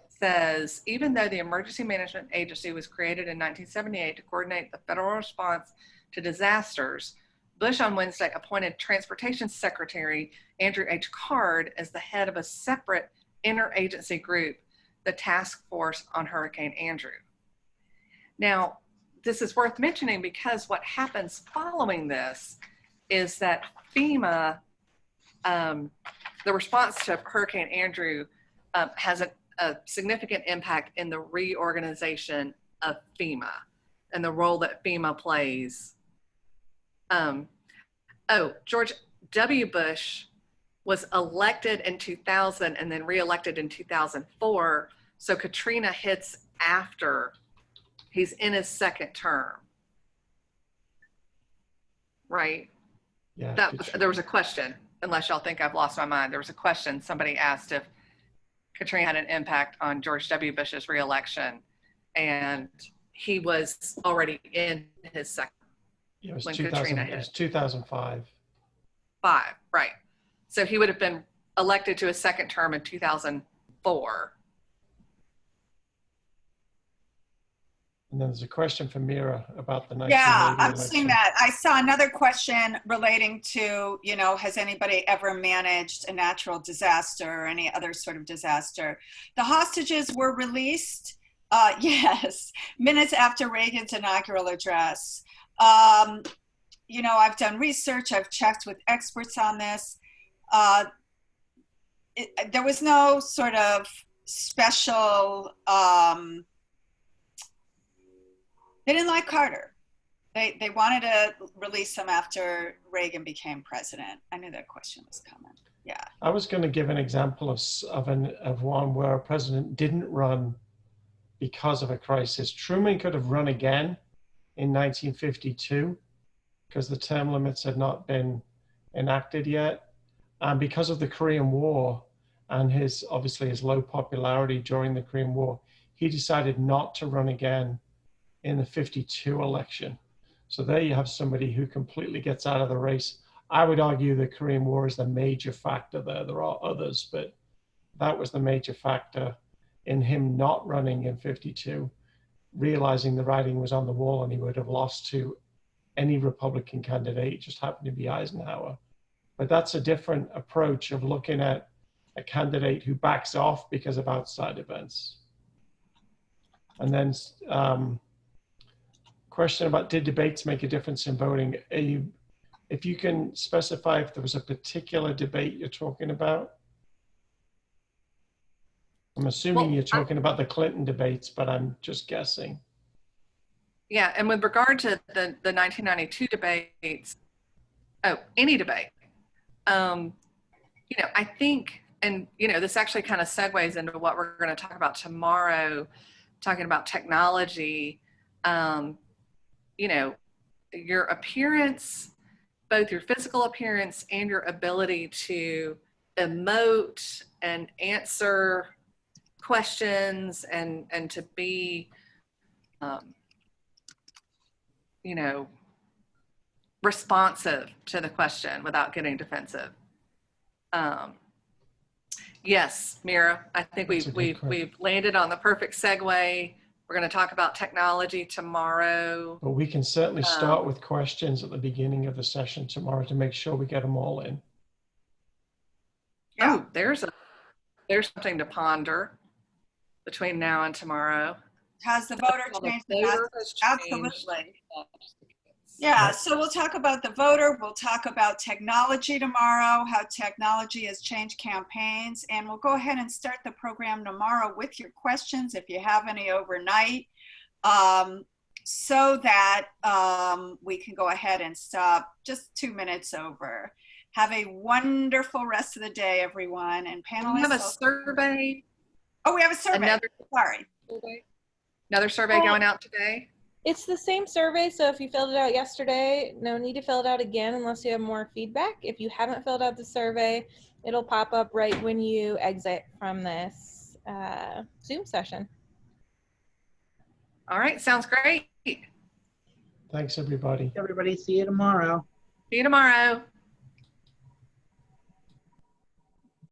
says, even though the Emergency Management Agency was created in 1978 to coordinate the federal response to disasters, Bush on Wednesday appointed Transportation Secretary Andrew H. Card as the head of a separate interagency group, the Task Force on Hurricane Andrew. Now, this is worth mentioning because what happens following this is that FEMA, the response to Hurricane Andrew has a significant impact in the reorganization of FEMA and the role that FEMA plays. George W. Bush was elected in 2000 and then reelected in 2004. So Katrina hits after he's in his second term, right? Yeah. There was a question, unless y'all think I've lost my mind. There was a question, somebody asked if Katrina had an impact on George W. Bush's reelection, and he was already in his second. It was when 2000, Katrina hit. It was 2005. Right. So he would have been elected to a second term in 2004. And then there's a question from Mira about the 1980 Yeah, I'm election. seeing that. I saw another question relating to, has anybody ever managed a natural disaster or any other sort of disaster? The hostages were released, yes, minutes after Reagan's inaugural address. you know, I've done research, I've checked with experts on this. There was no sort of special, they didn't like Carter. They wanted to release him after Reagan became president. I knew that question was coming. Yeah. I was going to give an example of one where a president didn't run because of a crisis. Truman could have run again in 1952 because the term limits had not been enacted yet. And because of the Korean War and obviously his low popularity during the Korean War, he decided not to run again in the 52 election. So there you have somebody who completely gets out of the race. I would argue the Korean War is the major factor there. There are others, but that was the major factor in him not running in 52, realizing the writing was on the wall and he would have lost to any Republican candidate. It just happened to be Eisenhower. But that's a different approach of looking at a candidate who backs off because of outside events. And then question about, did debates make a difference in voting? If you can specify if there was a particular debate you're talking about. I'm assuming you're talking about the Clinton debates, but I'm just guessing. Yeah, and with regard to the 1992 debates, any debate, you know, I think, and you know, this actually kind of segues into what we're going to talk about tomorrow, talking about technology. You know, your appearance, both your physical appearance and your ability to emote and answer questions and to be, you know, responsive to the question without getting defensive. Yes, Mira, I think we've landed on the perfect segue. We're going to talk about technology tomorrow. But we can certainly start with questions at the beginning of the session tomorrow to make sure we get them all in. Yeah. Oh, there's something to ponder between now and tomorrow. Has the voter changed? Absolutely. Yeah, so we'll talk about the voter, we'll talk about technology tomorrow, how technology has changed campaigns, and we'll go ahead and start the program tomorrow with your questions if you have any overnight, so that we can go ahead and stop just 2 minutes over. Have a wonderful rest of the day, everyone, and panelists. We have a survey. Oh, we have a survey. Another survey going out today. It's the same survey, so if you filled it out yesterday, no need to fill it out again unless you have more feedback. If you haven't filled out the survey, it'll pop up right when you exit from this Zoom session. All right, sounds great. Thanks, everybody. Everybody, see you tomorrow. See you tomorrow.